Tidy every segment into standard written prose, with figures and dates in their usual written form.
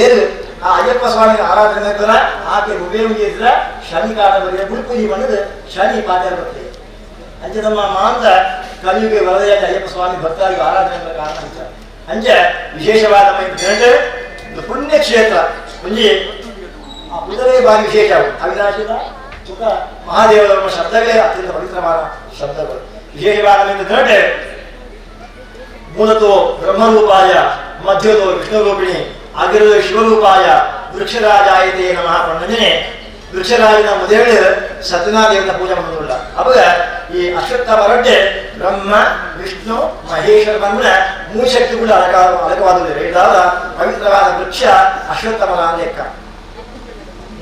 ಏನು ಆ ಅಯ್ಯಪ್ಪ ಸ್ವಾಮಿ ಆರಾಧನೆ ಮಾಡ್ತಾರ ಆಕೆ ಉಪಯೋಗಿಸಿದ್ರೆ ಶನಿ ಕಾಟ ಬರೀ ಗುರುಪೂಜೆ ಮಾಡಿದ್ರೆ ಶನಿ ಪಾತ್ರ ಬರ್ತದೆ ಅಂಚೆ ನಮ್ಮ ಮಾಂತ ಕಲಿಯುಗೆ ವರದಯಾದ ಅಯ್ಯಪ್ಪ ಸ್ವಾಮಿ ಭಕ್ತರಿಗೆ ಆರಾಧನೆ ಮಾಡೋ ಕಾರಣ ಅಂತ ಅಂಚೆ ವಿಶೇಷವಾದ ಒಂದು ಪುಣ್ಯ ಕ್ಷೇತ್ರ ಮುಂಜಿ ಆ ಪುದರೇ ಬಾರಿ ವಿಶೇಷ ಅವಿನಾಶದ ಸುಖ ಮಹಾದೇವರ ಶಬ್ದಗಳೇ ಅತ್ಯಂತ ಪವಿತ್ರವಾದ ಶಬ್ದಗಳು ವಿಶೇಷವಾದ ಮೂಲತೋ ಬ್ರಹ್ಮರೂಪಾಯ ಮಧ್ಯದೋ ವಿಷ್ಣುರೂಪಿಣಿ ಆಗಿರೋ ಶಿವರೂಪಾಯ ವೃಕ್ಷರಾಜಾಯತೆ ನಮಃ ಪಣ್ಣನೆ ವೃಕ್ಷರಾಜನ ಮೊದಲು ಸತ್ಯನಾದೇವನ ಪೂಜೆ ಮಾಡೋದಿಲ್ಲ ಅವಾಗ ಈ ಅಶ್ವತ್ಥ ಹೊರಟೆ ಬ್ರಹ್ಮ ವಿಷ್ಣು ಮಹೇಶ್ವರ ಬಂದ ಮೂರು ಶಕ್ತಿಗಳು ಅಲಕವಾದ ಇದಾದ ಪವಿತ್ರವಾದ ವೃಕ್ಷ ಅಶ್ವತ್ಥ ಮರ ಲೆಕ್ಕ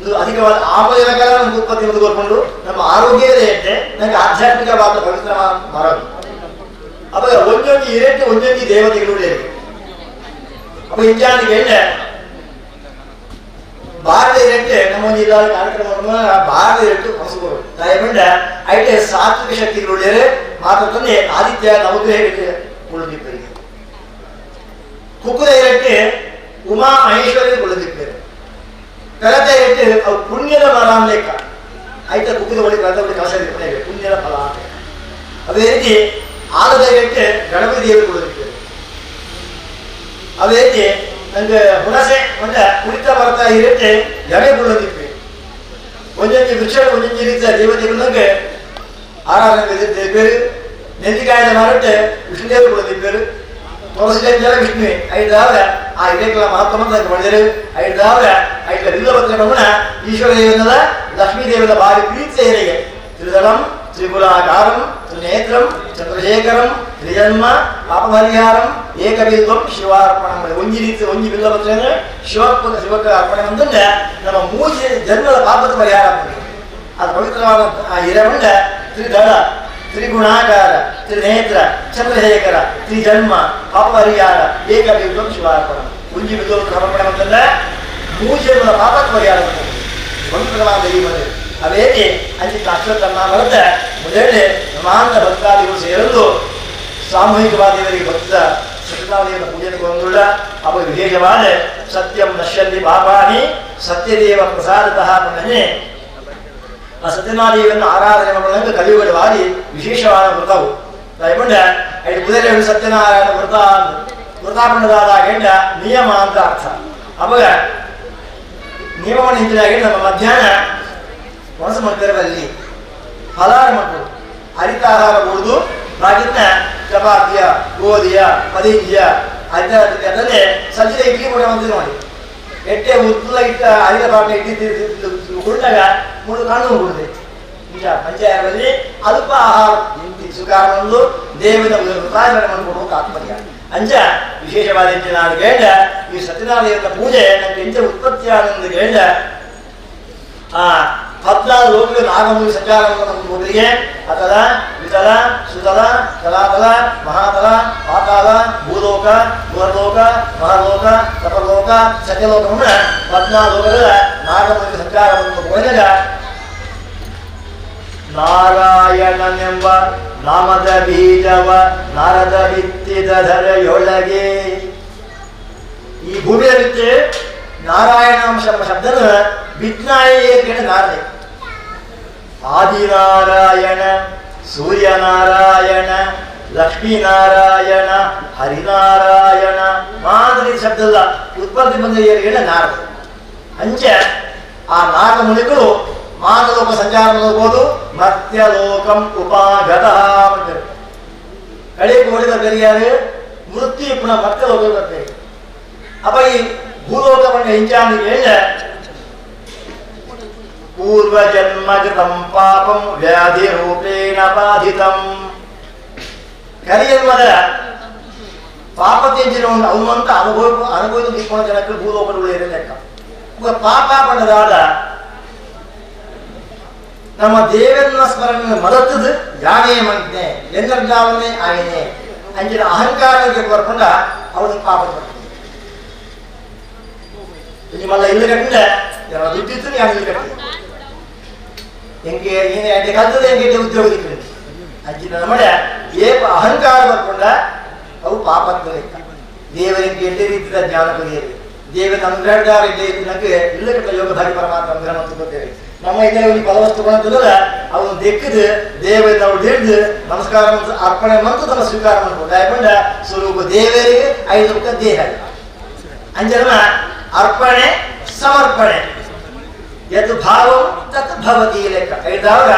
ಇದು ಅಧಿಕವಾದ ಆಪದನಕರ ನಮ್ಮ ಉತ್ಪತ್ತಿ ಮುಂದುವರ್ಕೊಂಡು ನಮ್ಮ ಆರೋಗ್ಯದ ಇಟ್ಟೆ ನನಗೆ ಆಧ್ಯಾತ್ಮಿಕವಾದ ಪವಿತ್ರವಾದ ಮರ ಅವಾಗ ಒಂದೊಂದು ಇರಕ್ಕೆ ಒಂದೊಂದು ದೇವತೆಗಳು ಇರಬೇಕು ಅಪ್ಪ ಇಂಜಾನಿಗೆ ಭಾರತ ಇರಕ್ಕೆ ನಮ್ಮ ಒಂದು ಇಲ್ಲದ ಕಾರ್ಯಕ್ರಮವನ್ನು ಭಾರತ ಇರಟ್ಟು ಹೊಸಬರು ದಯಗೊಂಡ ಐಟೆ ಸಾತ್ವಿಕ ಶಕ್ತಿಗಳು ಮಾತ್ರ ಆದಿತ್ಯ ನವಗ್ರಹಕ್ಕೆ ಉಳಿದಿಪ್ಪರಿಗೆ ಕುಕ್ಕುದ ಇರಕ್ಕೆ ಉಮಾ ಮಹೇಶ್ವರಿಗೆ ಉಳಿದಿಪ್ಪರು ಕಳತ ಇರಕ್ಕೆ ಅವು ಪುಣ್ಯದ ಮರ ಲೆಕ್ಕ ಐಟ ಕುಕ್ಕುದ ಬಳಿ ಕಳತ ಬಳಿ ಕಲಸ ಪುಣ್ಯದ ಫಲ ಅದೇ ರೀತಿ ಆಲದ ಇರಕ್ಕೆ ಗಣಪತಿ ದೇವರು ಉಳಿದಿಪ್ಪರು ಅದೇ ರೀತಿ ನಂಗೆ ಹುಣಸೆ ಒಂದ ಕುಳಿತ ಬರ್ತಾ ಇರುತ್ತೆ ಎಡೆ ಬುಳ್ಳದಿಪ್ಪೆ ಒಂದೊಂದು ವೃಕ್ಷ ಒಂದೊಂದು ರೀತಿಯ ದೇವತೆಗಳು ನಂಗೆ ಆರಾಧನೆ ಬೇರೆ ನೆಲ್ಲಿಕಾಯದ ಮಾರಟ್ಟೆ ವಿಷ್ಣುದೇವರು ಬುಳ್ಳದಿಪ್ಪರು ತುಳಸಿಜಲ ವಿಷ್ಣುವೆ ಐದಾವ ಆ ಇದಕ್ಕೆಲ್ಲ ಮಹತ್ವ ಮಾಡಿದರು ಐದಾವ ಐದ ಬಿಲ್ಲಭದ್ರ ಗಮನ ಈಶ್ವರ ದೇವನದ ಲಕ್ಷ್ಮೀ ದೇವದ ಭಾರಿ ಪ್ರೀತಿಯ ಹಿರಿಗೆ ತ್ರಿದಳಂ ತ್ರಿಪುರಾಕಾರಂ ತ್ರಿನೇತ್ರಂ ಚಂದ್ರಶೇಖರಂ ತ್ರಿಜನ್ಮ ಪಾಪಪರಿಹಾರಂ ಏಕಬಿಲ್ವಂ ಶಿವಾರ್ಪಣಂ ಒಂಜಿ ರೀತಿ ಒಂಜಿ ಬಿಲ್ಲಭದ್ರ ಅಂದ್ರೆ ಶಿವಕ್ಕೆ ಅರ್ಪಣೆ ಅಂತಂದ್ರೆ ನಮ್ಮ ಮೂಜಿ ಜನ್ಮದ ಪಾಪದ ಪರಿಹಾರ ಆಗ್ತದೆ ಅದು ಪವಿತ್ರವಾದ ಹಿರಮಂಡ ತ್ರಿದಳ ತ್ರಿಗುಣಾಕಾರ ತ್ರಿನೇತ್ರ ಚಂದ್ರಶೇಖರ ತ್ರಿಜನ್ಮ ಪಾಪಪರಿಹಾರ ಏಕಬಿಲ್ವಂ ಶಿವಾರ್ಪಣ ಒಂಜಿ ಬಿಲ್ವ ಸಮರ್ಪಣೆ ಅಂತಂದ್ರೆ ಮೂಜನ್ಮದ ಪಾಪದ ಪರಿಹಾರ ಪವಿತ್ರವಾದ ಈ ಮನೆ ಅದೇ ಅಂಚಿತ ಅಶ್ವತ್ಥನ ಬರುತ್ತೆ ಮೊದಲೇ ನಮಾಂತ ಭಕ್ತಾದಿಗಳು ಸೇರಲು ಸಾಮೂಹಿಕವಾದ ಇವರಿಗೆ ಭಕ್ತ ಸತ್ಯನಾರಾಯಣ ಪೂಜೆಗೆ ಬಂದುಳ್ಳ ಅವ ವಿಶೇಷವಾದ ಸತ್ಯಂ ನಶ್ಯಂತಿ ಪಾಪಾನಿ ಸತ್ಯದೇವ ಪ್ರಸಾದತಃ ಮನೆ ಆ ಸತ್ಯನಾರಾಯಣವನ್ನು ಆರಾಧನೆ ಮಾಡೋದಂಗೆ ಕಲಿಯುಗದ ಬಾರಿ ವಿಶೇಷವಾದ ವ್ರತವು ದಯಗೊಂಡ ಐದು ಕುದುರೆ ಸತ್ಯನಾರಾಯಣ ವ್ರತಾಪಣದಾದ ಗಂಡ ನಿಯಮ ಅಂತ ಅರ್ಥ ಅವಾಗ ನಿಯಮವನ್ನು ಹಿಂದಿನಾಗಿ ನಮ್ಮ ಮಧ್ಯಾಹ್ನ ಮನಸ್ಸು ಮಾಡ್ತಾರೆ ಅಲ್ಲಿ ಫಲಾರ ಮಕ್ಕಳು ಹರಿತಾಹಾರ ಉಳಿದು ಬಾಗಿನ ಚಪಾತಿಯ ಗೋಧಿಯ ಪದೀಯ ಅದನ್ನೇ ಸಜ್ಜಿದ ಇಡ್ಲಿ ಕೂಡ ಬಂದು ನೋಡಿ ಎಟ್ಟೆ ಉದ್ದ ಇಟ್ಟ ಹರಿದ ಬಾಟ ಇಟ್ಟಿದ್ದು ಹುಡುಗ ಮೂರು ಕಣ್ಣು ಹುಡುದೆ ನಿಜ ಪಂಚಾಯರಲ್ಲಿ ಅಲ್ಪ ಆಹಾರ ಸುಖಾರೊಂದು ದೇವದ ವೃತಾಚರಣೆ ಮಾಡಿಕೊಡುವ ತಾತ್ಪರ್ಯ ಅಂಚ ವಿಶೇಷವಾದ ನಾನು ಕೇಳ ಈ ಸತ್ಯನಾರಾಯಣ ಪೂಜೆ ನನಗೆ ಎಂಚ ಉತ್ಪತ್ತಿಯಾದ ಕೇಳ ಆ 14 ಲೋಕಗಳು ನಾಗಮೂಲಿ ಸಂಚಾರವನ್ನು ನಮ್ಮ ಮೊದಲಿಗೆ ಅತಲ ವಿತಲ ಸುತಲ ತಲಾತಲ ಮಹಾತಲ ಪಾತಾಳ ಭೂಲೋಕ ಭೂಲೋಕ ಮಹಾಲೋಕ ತಪಲೋಕ ಸತ್ಯಲೋಕವನ್ನು 14 ಲೋಕಗಳ ನಾಗಮೂಲಿ ಸಂಚಾರವನ್ನು ಹೋದಾಗ ನಾರಾಯಣನೆಂಬ ನಾಮದ ಬೀಜವ ನಾರದ ಬಿತ್ತಿದ ಧರೆಯೊಳಗೆ ಈ ಭೂಮಿಯ ಬಿತ್ತೆ ನಾರಾಯಣ ಶಬ್ದನ ವಿಜ್ಞಾನ ನಾರದೆ ಆದಿನಾರಾಯಣ ಸೂರ್ಯನಾರಾಯಣ ಲಕ್ಷ್ಮೀನಾರಾಯಣ ಹರಿನಾರಾಯಣ ಮಾದರಿ ಶಬ್ದದ ಉತ್ಪತ್ತಿ ಬಂದ ಏರಿಗೆಲ್ಲ ನಾರದ ಅಂಚೆ ಆ ನಾರದ ಮುನಿಗಳು ಮಾನಲೋಕ ಸಂಚಾರ ಮಾಡಬಹುದು ಮರ್ತ್ಯಲೋಕಂ ಉಪಾಗತ ಕಡೆ ಕೋಡಿ ಬರ್ತಾರೆ ಮೃತ್ಯು ಪುನಃ ಮರ್ತ್ಯಲೋಕ ಬರ್ತಾರೆ ಅಪ್ಪ ಈ ಭೂಲೋಕವನ್ನು ಹಿಂಚಾಗಿ ಹೇಳ ಪೂರ್ವ ಜನ್ಮ ಕೃತಂ ಪಾಪಂ ವ್ಯಾಧಿ ರೂಪೇಣ ಬಾಧಿತಂ ಕಲಿಯನ್ಮದ ಪಾಪತೆಂಜಿನ ಒಂದು ಅವನಂತ ಅನುಭವಿದು ತಿಳ್ಕೊಂಡ ಜನಕ್ಕೆ ಭೂಲೋಕಗಳು ಲೆಕ್ಕ ಪಾಪ ಪಡೆದಾದ ನಮ್ಮ ದೇವನ ಸ್ಮರಣೆ ಮಲತ್ತದು ಯಾನೇ ಮಂತೆ ಎಂದರ್ಜಾವನೆ ಆಯನೆ ಅಂಚಿನ ಅಹಂಕಾರಕ್ಕೆ ಬರ್ಕೊಂಡ ಅವನಿಗೆ ಪಾಪ ಬರ್ತದೆ ನಿಮ್ಮಲ್ಲ ಇಲ್ಲಿ ಕಟ್ಟಿದ ದುಡ್ಡಿತ್ತು ನಾನು ಇಲ್ಲಿ ಕಟ್ಟಿದೆ ಹೆಂಗೆ ಏನೇ ಕಲ್ತದೆ ಹೆಂಗೆ ಉದ್ಯೋಗ ಸಿಗ್ತದೆ ಅಂಚಿನ ನಮ್ಮಡೆ ಏಪ ಅಹಂಕಾರ ಬರ್ಕೊಂಡ ಅವು ಪಾಪದ ಲೆಕ್ಕ ದೇವರಿಗೆ ಎಲ್ಲಿ ರೀತಿಯ ಜ್ಞಾನ ಕಲಿಯಲಿ ದೇವರ ಅನುಗ್ರಹಗಾರ ನನಗೆ ಇಲ್ಲ ಕಟ್ಟ ಯೋಗಧಾರಿ ಪರಮಾತ್ಮ ಅನುಗ್ರಹ ಮತ್ತು ಗೊತ್ತೇವೆ ನಮ್ಮ ಇದರಲ್ಲಿ ಫಲವಸ್ತುಗಳಂತಂದ್ರೆ ಅವನು ದೆಕ್ಕದು ದೇವರಿಗೆ ನಾವು ಹಿಡಿದು ನಮಸ್ಕಾರ ಅರ್ಪಣೆ ಮತ್ತು ತಮ್ಮ ಸ್ವೀಕಾರ ಮಾಡ್ಬೋದು ಯಾಕಂಡ ಸ್ವರೂಪ ದೇವರಿಗೆ 5 ರೂಪಾಯಿ ದೇಹ ಅಂಜನ ಅರ್ಪಣೆ ಸಮರ್ಪಣೆ ಯತ್ ಭಾವಂ ತತ್ ಭವತಿ ಲೆಕ್ಕ ಐದಾವಾಗ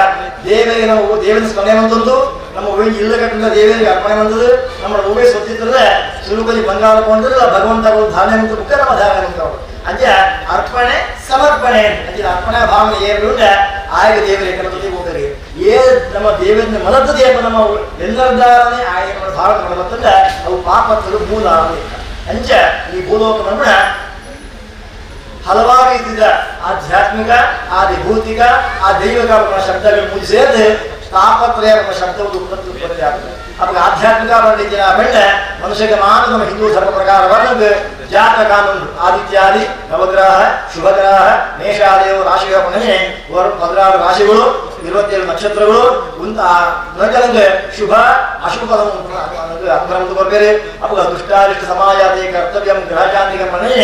ದೇವರಿಗೆ ನಾವು ದೇವರ ಸ್ಮರಣೆ ಬಂದದ್ದು ನಮ್ಮ ಊರಿಗೆ ಇಲ್ಲ ಕಟ್ಟಿದ ದೇವರಿಗೆ ಅರ್ಪಣೆ ಬಂದದ್ದು ನಮ್ಮ ಊರೇ ಸ್ವತ್ತಿದ್ರೆ ಸ್ವರೂಪದಲ್ಲಿ ಬಂಗಾರ ಕೊಂಡ್ರೆ ಭಗವಂತ ಧಾರಣೆ ಮತ್ತು ಮುಖ ನಮ್ಮ ಧಾರಣೆ ಮುಂತಾವು ಅಂಚೆ ಅರ್ಪಣೆ ಸಮರ್ಪಣೆ ಅಂಚೆ ಅರ್ಪಣೆ ಭಾವನೆ ಏನು ಆಗ ದೇವರಿಗೆ ಕರೆದು ಹೋಗಲಿ ಏ ನಮ್ಮ ದೇವರನ್ನ ಮಲತ್ತದೆ ಎಂಬ ನಮ್ಮ ಎಲ್ಲರದಾರನೇ ಆಯ ಭಾವನೆ ಬರ್ತಂದ್ರೆ ಅವು ಪಾಪಗಳು ಮೂಲ ಲೆಕ್ಕ ಅಂಚೆ ಈ ಭೂಲೋಕವನ್ನು ಹಲವಾರು ರೀತಿಯ ಆಧ್ಯಾತ್ಮಿಕ ಆದಿಭೌತಿಕ ಆ ದೈವಿಕ ಶಬ್ದಗಳು ಮುಗಿಸಿದ ತಾಪತ್ರಯ ಶಬ್ದಗಳು ಉತ್ಪತ್ತಿ ಆಗ್ತದೆ ಅವಾಗ ಆಧ್ಯಾತ್ಮಿಕ ಬಂದಿದ್ದ ಬೆಳ್ಳೆ ಮನುಷ್ಯಗೆ ಮಾನವ ನಮ್ಮ ಹಿಂದೂ ಧರ್ಮ ಪ್ರಕಾರ ವರ್ಣದ ಜಾತ ಕಾನೂನು ಆದಿತ್ಯಾದಿ ನವಗ್ರಹ ಶುಭಗ್ರಹ ಮೇಷಾದಿಯು ರಾಶಿಗಳ ಮನೆ 16 ರಾಶಿಗಳು 27 ನಕ್ಷತ್ರಗಳು ನನಗೆ ಶುಭ ಅಶುಭ ಅನುಗ್ರಹ ಬರ್ಬೇರೆ ಅವಾಗ ದುಷ್ಟಾರಿಷ್ಟ ಸಮಾಜಾತಿ ಕರ್ತವ್ಯ ಗ್ರಹಶಾಂತಿಗೆ ಮನೆ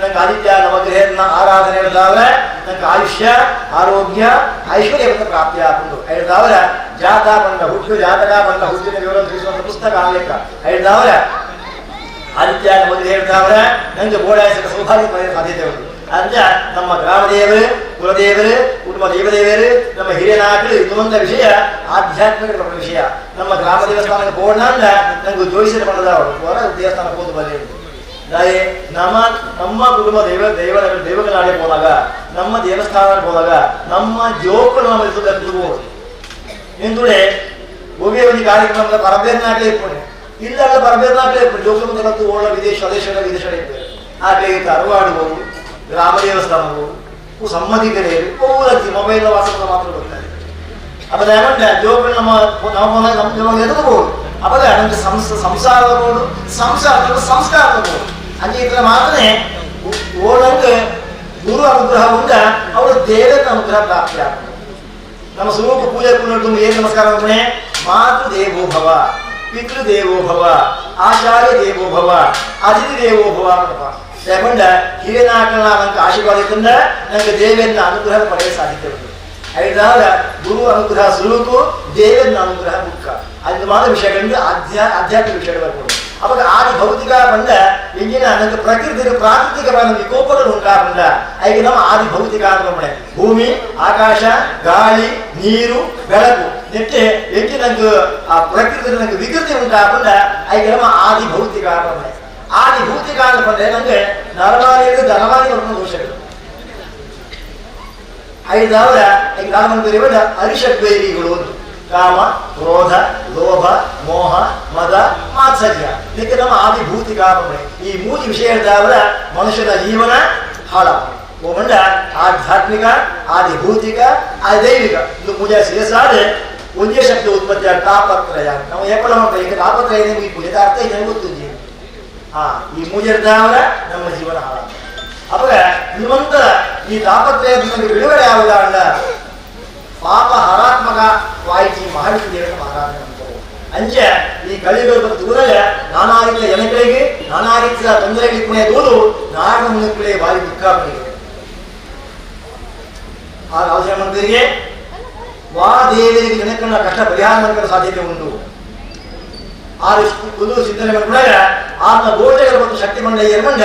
ನಂಗೆ ಆದಿತ್ಯ ನವಗ್ರಹ ಆರಾಧನೆ ಹೇಳಿದಾದ್ರೆ ನಂಗೆ ಆಯುಷ್ಯ ಆರೋಗ್ಯ ಐಶ್ವರ್ಯ ಪ್ರಾಪ್ತಿ ಆಗ್ತದೆ ಹೇಳಿದಾದ್ರೆ ಜಾತ ಬಂದ ಹುಟ್ಟು ಜಾತಕ ಬಂದ ಹುಟ್ಟಿನ ವಿವರ ತಿಳಿಸುವಂತ ಪುಸ್ತಕ ಆಗ್ಲಿಕ್ಕ ಹೇಳಿದಾದ್ರೆ ಆದಿತ್ಯ ನವಗ್ರಹ ಹೇಳಿದಾದ್ರೆ ನಂಗೆ ಬೋಡಾಯಿಸಿದ ಸೌಭಾಗ್ಯ ಪಡೆಯುವ ಸಾಧ್ಯತೆ ಉಂಟು ಅಂಚ ನಮ್ಮ ಗ್ರಾಮ ದೇವರು ಕುಲದೇವರು ಕುಟುಂಬ ದೇವದೇವರು ನಮ್ಮ ಹಿರಿಯನಾಗಲಿ ಇನ್ನೊಂದ ವಿಷಯ ಆಧ್ಯಾತ್ಮಿಕ ವಿಷಯ ನಮ್ಮ ಗ್ರಾಮ ದೇವಸ್ಥಾನಕ್ಕೆ ಹೋಗೋಣ ಅಂದ್ರೆ ನಂಗೆ ಜೋಯಿಸಿದ ಬಂದದ ಹೊರ ದೇವಸ್ಥಾನಕ್ಕೆ ಹೋದ ಬರಲಿ ನಮ್ಮ ಕುಟುಂಬ ದೈವಗಳಾಡಿ ಹೋದಾಗ ನಮ್ಮ ದೇವಸ್ಥಾನಕ್ಕೆ ಹೋದಾಗ ನಮ್ಮ ಜೋಕುಗಳು ನಮ್ಮ ಕಲ್ತ್ಬೋದು ನಿಂದುಡೆ ಹೋಗಿ ಒಂದು ಕಾರ್ಯಕ್ರಮದ ಪರಬೇರ್ನಾಗಲೇ ಇಟ್ಕೊಂಡೆ ಇಲ್ಲೆಲ್ಲ ಪರಬೇರ್ನಾಗಲೇ ಇಟ್ಕೊಂಡು ಜೋಕುಲ ಕಲ್ತು ಓಡ ವಿದೇಶ ವಿದೇಶ ಇರ್ತದೆ ಹಾಗೆ ಅರವಾಡುವವು ಗ್ರಾಮ ದೇವಸ್ಥಾನವು ಸಮ್ಮತಿಕರೇ ಪೂರತಿ ಮೊಬೈಲ್ ವಾಟ್ಸಪ್ ಮಾತ್ರ ಬರ್ತಾರೆ ಅವಾಗ ಏಮಂటే ಜೋಕುಗಳು ನಮ್ಮ ಎದುರುಬಹುದು ಅವಾಗ ನಮ್ಗೆ ಸಂಸಾರ ತಗೋಡು ಸಂಸ್ಕಾರ ತಗೋಡು ಅಂಚೆ ಇತರ ಮಾತ್ರ ಓಡಂಗೆ ಗುರು ಅನುಗ್ರಹ ಉಂಟ ಅವರು ದೇವರ ಅನುಗ್ರಹ ಪ್ರಾಪ್ತಿ ಆಗ್ತದೆ ನಮ್ಮ ಸ್ವರೂಪ ಪೂಜೆ ಕುರಿತು ಏನು ನಮಸ್ಕಾರ ಮನೆ ಮಾತೃ ದೇವೋಭವ ಪಿತೃ ದೇವೋಭವ ಆಚಾರ್ಯ ದೇವೋಭವ ಅತಿಥಿ ದೇವೋಭವ ಯಾಕಂಡ ಹಿರಿಯನಾಕನ ನಂಗೆ ಆಶೀರ್ವಾದ ಇದ್ದಂದ್ರೆ ನಂಗೆ ದೇವರನ್ನ ಅನುಗ್ರಹ ಪಡೆಯ ಸಾಧ್ಯತೆ ಉಂಟು ಐದಾದ ಗುರು ಅನುಗ್ರಹ ಸ್ವರೂಪು ದೇವರನ್ನ ಅನುಗ್ರಹ ಮುಖ ಅದು ಮಾತ್ರ ವಿಷಯಗಳಿಂದ ಆಧ್ಯಾತ್ಮಿಕ ವಿಷಯಗಳು ಬರ್ಬೋದು ಅವಾಗ ಆದಿ ಭೌತಿಕ ಬಂದ ಇಂಜಿನ ನನಗೆ ಪ್ರಾಕೃತಿಕ ವಿಕೋಪಗಳು ಉಂಟಾಗಂಡ ಈಗ ನಮ್ಮ ಆದಿ ಭೌತಿಕ ಅಂದ್ರೆ ಭೂಮಿ ಆಕಾಶ ಗಾಳಿ ನೀರು ಬೆಳಕು ನೆಟ್ಟೆ ಎಂಜಿ ನಂಗೆ ಆ ಪ್ರಕೃತಿ ನಂಗೆ ವಿಕೃತಿ ಉಂಟಾಗಂಡ ಈಗ ನಮ್ಮ ಆದಿ ಭೌತಿಕ ಅಂದ್ರೆ ಆದಿ ಭೌತಿಕ ಅಂದ್ರೆ ನಂಗೆ ನರಮಾನಿಗಳು ಧನಮಾನಿ ದೋಷಗಳು ಐದಾವರ ಈಗ ನಾನು ಅರಿಷಡ್ವೇರಿಗಳು ಕಾಮ ಕ್ರೋಧ ಲೋಭ ಮೋಹ ಮದ ಮಾತ್ಸರ್ಯ ಇದಕ್ಕೆ ನಮ್ಮ ಆದಿಭೂತಿಕ ಈ 3 ವಿಷಯದಾವರ ಮನುಷ್ಯನ ಜೀವನ ಹಾಳ ಒಮ್ಮಂಡ ಆಧ್ಯಾತ್ಮಿಕ ಆದಿಭೂತಿಕ ಆದೈವಿಕ ಇದು ಪೂಜಾ ಸೇರಿಸಾದೆ ಒಂದೇ ಶಬ್ದ ಉತ್ಪತ್ತಿ ತಾಪತ್ರಯ ನಾವು ಏಪಳ ಈಗ ತಾಪತ್ರಯ ಈ ಪೂಜೆ ಅರ್ಥ ಇದೆ ಗೊತ್ತಿದ್ದೀವಿ ಈ ಮೂಜರದಾವರ ನಮ್ಮ ಜೀವನ ಹಾಳ ಅವಾಗ ನಿಮ್ಮಂತರ ಈ ತಾಪತ್ರಯದಿಂದ ಬಿಡುಗಡೆ ಆಗುವುದಾಂಡ ಪಾಪ ಹರಾತ್ಮಕ ವಾಯಿತಿ ಮಹರ್ಷಿ ದೇವರ ಆರಾಧನೆ ಅಂತಾರೆ ಅಂಚೆ ಈ ಕಲಿಯುಗದ ದೂರಲ್ಲ ನಾನಾ ರೀತಿಯ ಜನಗಳಿಗೆ ನಾನಾ ರೀತಿಯ ತೊಂದರೆಗಳಿಗೆ ದೂರು ನಾರಾಯಣ ಮುನಿಗಳಿಗೆ ಭಾರಿ ದುಃಖ ಬಂದಿದೆ ಆ ರಾಜಮಂತ್ರಿಗೆ ದೇವರಿಗೆ ಜನಕ್ಕನ್ನ ಕಷ್ಟ ಪರಿಹಾರ ಮಾಡಲು ಸಾಧ್ಯತೆ ಉಂಟು. ಆ ಚಿಂತನೆ ಮಾಡಿಕೊಂಡಾಗ ಆತನ ಗೋಟೆಗಳ ಮತ್ತು ಶಕ್ತಿ ಮಂಡ ಏರ್ಮಂಡ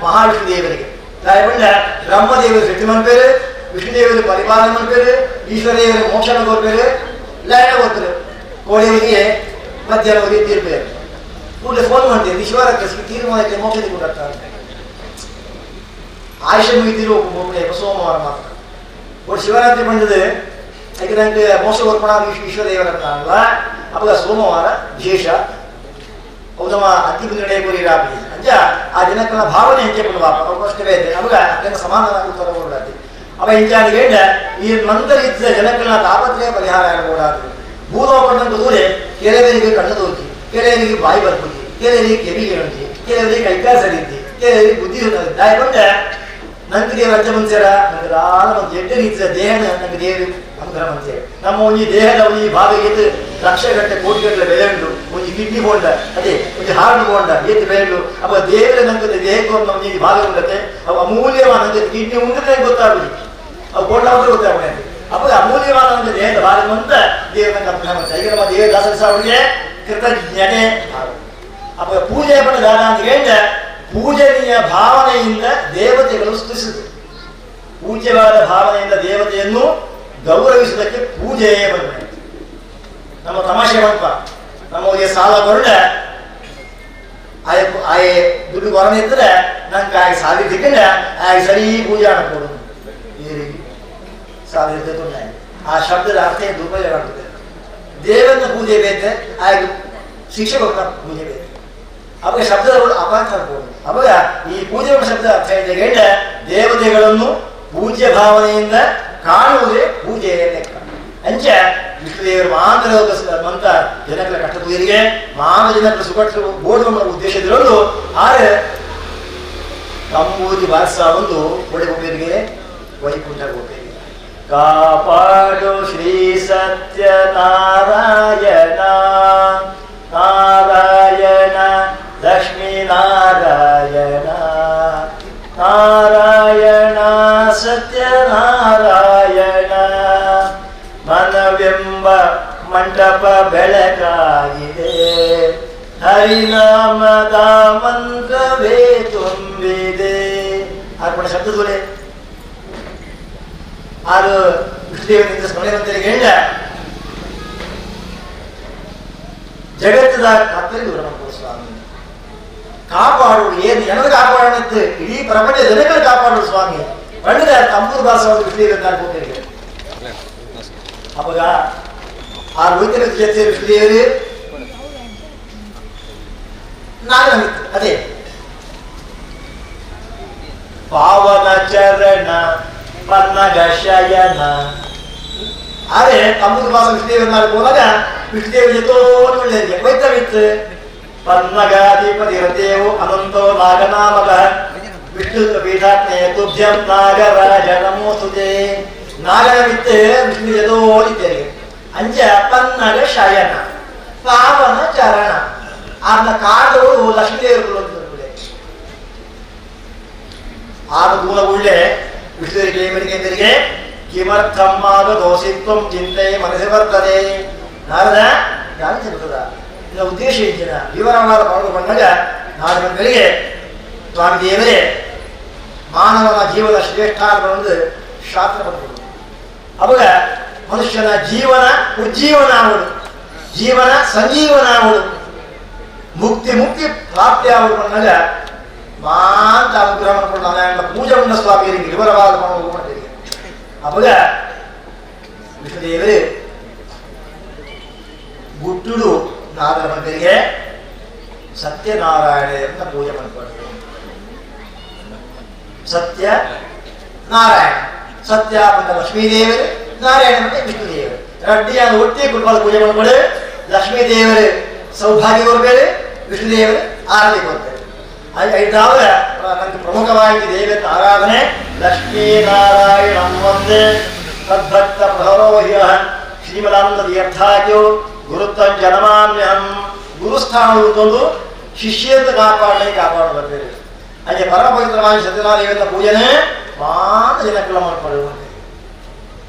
ಮಹಾವಿಷ್ಣು ದೇವರಿಗೆ ದಾಯಕೊಂಡ ಬ್ರಹ್ಮದೇವರು ಶಕ್ತಿ ಮನ್ಪೇರು, ವಿಷ್ಣುದೇವರು ಪರಿಪಾಲನೆ ಮನ್ಪೇರು, ಈಶ್ವರ ದೇವರು ಮೋಕ್ಷನ ಕೋರ್ಪೇರು, ಲಯನ ಕೊಡ್ತಾರೆ. ಕೋಳಿಯವರಿಗೆ ಮಧ್ಯಾಹ್ನ ತೀರ್ಪೇರು ಕೂಡಲೇ ಫೋನ್ ಮಾಡ್ತೀವಿ ಈಶ್ವರಕ್ಕೆ ತೀರ್ಮಾನಕ್ಕೆ ಮೋಕ್ಷಕ್ಕೆ ಕೊಡ್ತಾರೆ. ಆಯುಷ ಮುಗಿತಿರುವ ಸೋಮವಾರ ಮಾತ್ರ ஒரு ಶಿವರಾತ್ರಿ ಬಂದது ಯಾಕೆ ನಂಗೆ ಮೋಕ್ಷ ಕೊರ್ಪಣ ಈಶ್ವರ ದೇವರಲ್ಲ ಅವಾಗ ಸೋಮವಾರ ವಿಶೇಷ ಹೌದಮ್ಮ ಅತಿ ನಿರ್ಣಯ ಕೋರಿರಾಪಿ ಅಂಜ ಆ ದಿನಕ್ಕನ ಭಾವನೆ ಹೆಂಚೆ ಕೊಡುವ ಅವಕಾಶವೇ ಇದೆ ಅವಾಗ ಅದನ್ನು ಸಮಾಧಾನ ಕೊಡೋದು ಅವ ಹಿಂಚಾಗಿ ಹೇಳ ಈ ಮಂತ್ರ ಇದ್ದ ಜನಕ್ಕನ ತಾಪತ್ರಯ ಪರಿಹಾರ ಆಗಬಹುದಾದ ಭೂಲೋಕದಂತ ದೂರೆ ಕೆಲವರಿಗೆ ಕಣ್ಣು ತೋಚಿ, ಕೆಲವರಿಗೆ ಬಾಯಿ ಬರ್ಪುಜಿ, ಕೆಲವರಿಗೆ ಕೆವಿಗೆ ಉಂಜಿ, ಕೆಲವರಿಗೆ ಕೈಕಾಲ ಸರಿದ್ದಿ, ಕೆಲವರಿಗೆ ಬುದ್ಧಿ ದಾಯಕೊಂಡ ನಂಗೆ ದೇವ ಅಜ್ಜ ಮಂಚರ ನಂಗೆ ರಾಳ ಮಂಚೆ ಎಡ್ಡೆ ರೀತಿಯ ದೇಹನ ನಂಗೆ ದೇವರು ಅನುಗ್ರಹ ಮಂಚೆ ನಮ್ಮ ಒಂಜಿ ದೇಹದ ಒಂಜಿ ಭಾಗ ಎದ್ದು ಲಕ್ಷಗಟ್ಟಲೆ ಕೋಟಿಗಟ್ಟಲೆ ಬೆಲೆ ಉಂಟು. ಒಂಜಿ ಕಿಡ್ನಿ ಬೋಂಡ ಅದೇ ಒಂಜಿ ಹಾರ್ಟ್ ಬೋಂಡ ಎದ್ದು ಬೆಲೆ ಉಂಟು. ಅವ ದೇವರ ನಂಗೆ ದೇಹಕ್ಕೆ ಒಂಜಿ ಭಾಗ ಉಂಟತೆ ಅವು ಅಮೂಲ್ಯವಾದ ನಂಗೆ ಕಿಡ್ನಿ ಉಂಟೆ ಗೊತ್ತಾಗುದು, ಅವು ಬೋಂಡ ಅಂದ್ರೆ ಗೊತ್ತಾಗ ಅವಾಗ ಅಮೂಲ್ಯವಾದ ನಂಗೆ ದೇಹದ ಭಾಗ ಅಂತ ದೇವರ ನಂಗೆ ಅನುಗ್ರಹ ಮಂಚ. ಈಗ ನಮ್ಮ ದೇವ ದಾಸರ ಸಾವಿಗೆ ಕೃತಜ್ಞತೆ ಅಪ್ಪ ಪೂಜೆ ಪಡ ದಾನ ಅಂತ ಹೇಳಿದ ಪೂಜನೀಯ ಭಾವನೆಯಿಂದ ದೇವತೆಗಳು ಸ್ತುತಿಸಿದರು. ಪೂಜ್ಯವಾದ ಭಾವನೆಯಿಂದ ದೇವತೆಯನ್ನು ಗೌರವಿಸುವುದಕ್ಕೆ ಪೂಜೆಯೇ ಬಂದ. ನಮ್ಮ ತಮಾಷೆ ಬಂತ ನಮಗೆ ಸಾಲ ಕೊಂಡ ಆಯೆ ದುಡ್ಡು ಕೊರನೆ ಇದ್ರೆ ನಂಗೆ ಆಗ ಸಾಲಿ ತಿಕ್ಕಂಡ ಆಗ ಸರಿ ಪೂಜೆ ಕೊಡು ಈ ರೀತಿ ಸಾಲ ಇರ್ತದೆ. ಆ ಶಬ್ದದ ಅರ್ಥ ದುರುಪಯೋಗ ಆಗ್ತದೆ. ದೇವರನ್ನ ಪೂಜೆ ಬೇತೆ ಆಗ ಶಿಕ್ಷೆ ಕೊಡ್ತಾರೆ ಪೂಜೆ ಬೇತೆ ಅವಾಗ ಶಬ್ದಗಳು ಅಪಾರ್ಥ ಆಗ್ಬೋದು. ಅವಾಗ ಈ ಪೂಜೆ ಶಬ್ದ ಅರ್ಥ ಹೇಳಿದ ದೇವತೆಗಳನ್ನು ಪೂಜ್ಯ ಭಾವನೆಯಿಂದ ಕಾಣುವುದೇ ಪೂಜೆಯ ಲೆಕ್ಕ. ಅಂಚ ವಿಷ್ಣುದೇವರು ಮಾತ್ರ ಮಂತ ಜನಕರ ಕಷ್ಟದೂರಿಗೆ ಮಾನ ಜನಕರ ಸುಖ ಬೋಧನೆ ಮಾಡುವ ಉದ್ದೇಶದಲ್ಲೂ ಆದ್ರೆ ಕಂಬೂದಿ ಭಾಷ ಒಂದು ಒಡೆ ಗೋಪೇರಿಗೆ ವೈಕುಂಠ ಗೋಪೇರಿಗೆ ಕಾಪಾಡು ಶ್ರೀ ಸತ್ಯ ನಾರಾಯಣ ನಾರಾಯಣ ಲಕ್ಷ್ಮೀ ನಾರಾಯಣ ನಾರಾಯಣ ಸತ್ಯನಾರಾಯಣ ಮನವೆಂಬ ಮಂಟಪ ಬೆಳಕಾಗಿದೆ ಹರಿನಾಮದ ಮಂತ್ರವೇ ತುಂಬಿದೆ. ಆರ್ಪಣ ಶಬ್ದದೂರೆ ಆರು ವಿಷ್ಣುದೇವನಿಂದ ಸ್ಮರಣೆವಂತರಿಗೆ ಹೇಳ ಜಗತ್ತದ ಕತ್ತರಿ ದೂರ ಮಾಡ್ಬೋದು ಸ್ವಾಮಿ. ಕಾಪಾಡುವುದು ಏನು ಜನರು ಕಾಪಾಡೋಣದ್ದು ಇಡೀ ಪ್ರಪಂಚ ಜನಗಳು ಕಾಪಾಡುವುದು ಸ್ವಾಮಿ. ಬಣ್ಣದ ತಂಬೂರು ಭಾಸವಾದ ವಿಷ್ಣುದೇವರಿಗೆ ಅವಾಗ ಆ ವೈದ್ಯರ ಜೊತೆ ವಿಷ್ಣುದೇವರು ನಾಗನಮಿತ್ತು ಅದೇ ಪಾವನ ಚರಣ ಪನ್ನಗ ಶಯನ. ಆದ್ರೆ ತಂಬೂರು ಭಾಸ ವಿಷ್ಣುದೇವರ ಹೋದಾಗ ವಿಷ್ಣುದೇವ ಜೊತೆ ವೈದ್ಯವಿತ್ತು ಪನ್ನಗಾಧಿಪತಿ ರಥೇವು ಅನಂತೋ ನಾಗನಾಮಕ ವಿಷ್ಣು ಪೀಠಾತ್ಮೆ ತುಭ್ಯಂ ನಾಗರಾಜ ನಮೋಸ್ತುತೆ. ನಾಗನವಿತ್ತೆ ವಿಷ್ಣು ಜೊತೆ ಅಂಚ ಪನ್ನಗ ಶಯನ ಪಾವನ ಚರಣ ಆದ ಕಾದವರು ಲಕ್ಷ್ಮೀದೇವರು ಆದ ದೂರಗುಳ್ಳೆ ವಿಷ್ಣುದೇವರಿಗೆ ಕಿಮರ್ಥಮ್ಮಾದ ದೋಷಿತ್ವಂ ಚಿಂತೆ ಮನಸ್ಸು ಬರ್ತದೆ. ನಾರದ ಗಾಳಿ ಸಿಗುತ್ತದ ಇದರ ಉದ್ದೇಶ ಹೆಚ್ಚಿನ ವಿವರವಾದ ಪಾಡು ಬಂದಾಗ ನಾಡಿಗಳಿಗೆ ಸ್ವಾಮಿ ದೇವರೇ ಮಾನವನ ಜೀವನ ಶ್ರೇಷ್ಠಾರ್ಪಣೆಂದು ಶಾಸ್ತ್ರ ಬಂದ್ಬಿಡುದು. ಅವಾಗ ಮನುಷ್ಯನ ಜೀವನ ಉಜ್ಜೀವನ ಆಗುವುದು, ಜೀವನ ಸಂಜೀವನ ಆಗುವುದು, ಮುಕ್ತಿ ಪ್ರಾಪ್ತಿ ಆಗುವುದು ಬಂದಾಗ ಮಾಂತ ಅನುಗ್ರಹ ಮಾಡ್ಕೊಂಡು ನಾರಾಯಣ ಪೂಜೆ ಉಂಡ ಸ್ವಾಮಿಯರಿಗೆ ವಿವರವಾದ ಪಾಡು ಮಾಡ್ತೀವಿ. ಅವಾಗ ವಿಷ್ಣುದೇವರೇ ಗುಟ್ಟುಡು ನಾಗರಮಂದಿರಿಗೆ ಸತ್ಯನಾರಾಯಣ ಅಂತ ಪೂಜೆ ಮಾಡಿಕೊಡ್ತಾರೆ. ಸತ್ಯ ನಾರಾಯಣ ಸತ್ಯ ಅಂತ ಲಕ್ಷ್ಮೀದೇವರು, ನಾರಾಯಣ ಅಂತ ವಿಷ್ಣುದೇವರು ರಡ್ಡಿಯಾದ ಒಟ್ಟಿಗೆ ಕುಟುಂಬದ ಪೂಜೆ ಮಾಡಿಕೊಡು. ಲಕ್ಷ್ಮೀದೇವರು ಸೌಭಾಗ್ಯ ಕೊಡ್ಬೇಡಿ, ವಿಷ್ಣುದೇವರು ಆರಾಧನೆ ಕೊಡ್ತಾರೆ. ಐದಾವ ನನಗೆ ಪ್ರಮುಖವಾಗಿ ದೇವತೆ ಆರಾಧನೆ ಲಕ್ಷ್ಮೀನಾರಾಯಣ ಒಂದೇ ತದ್ಭಕ್ತ ಪ್ರಹರೋಹ್ಯ ಶ್ರೀಮದಾನಂದ ತೀರ್ಥಾಖ್ಯೋ ಗುರುತ್ವ ಜನಮಾನ್ಯಹಂ. ಗುರುಸ್ಥಾನವು ತಂದು ಶಿಷ್ಯಂತ ಕಾಪಾಡು ಬರ್ತೇವೆ. ಹಾಗೆ ಪರಮ ಪವಿತ್ರವಾಗಿ ಸತ್ಯನಾರಾಯಣ ಪೂಜನೆ ಮಾತ್ರ ಜನಕ್ಕೆಲ್ಲ ಮಾಡಿಕೊಳ್ಳುವಂತೆ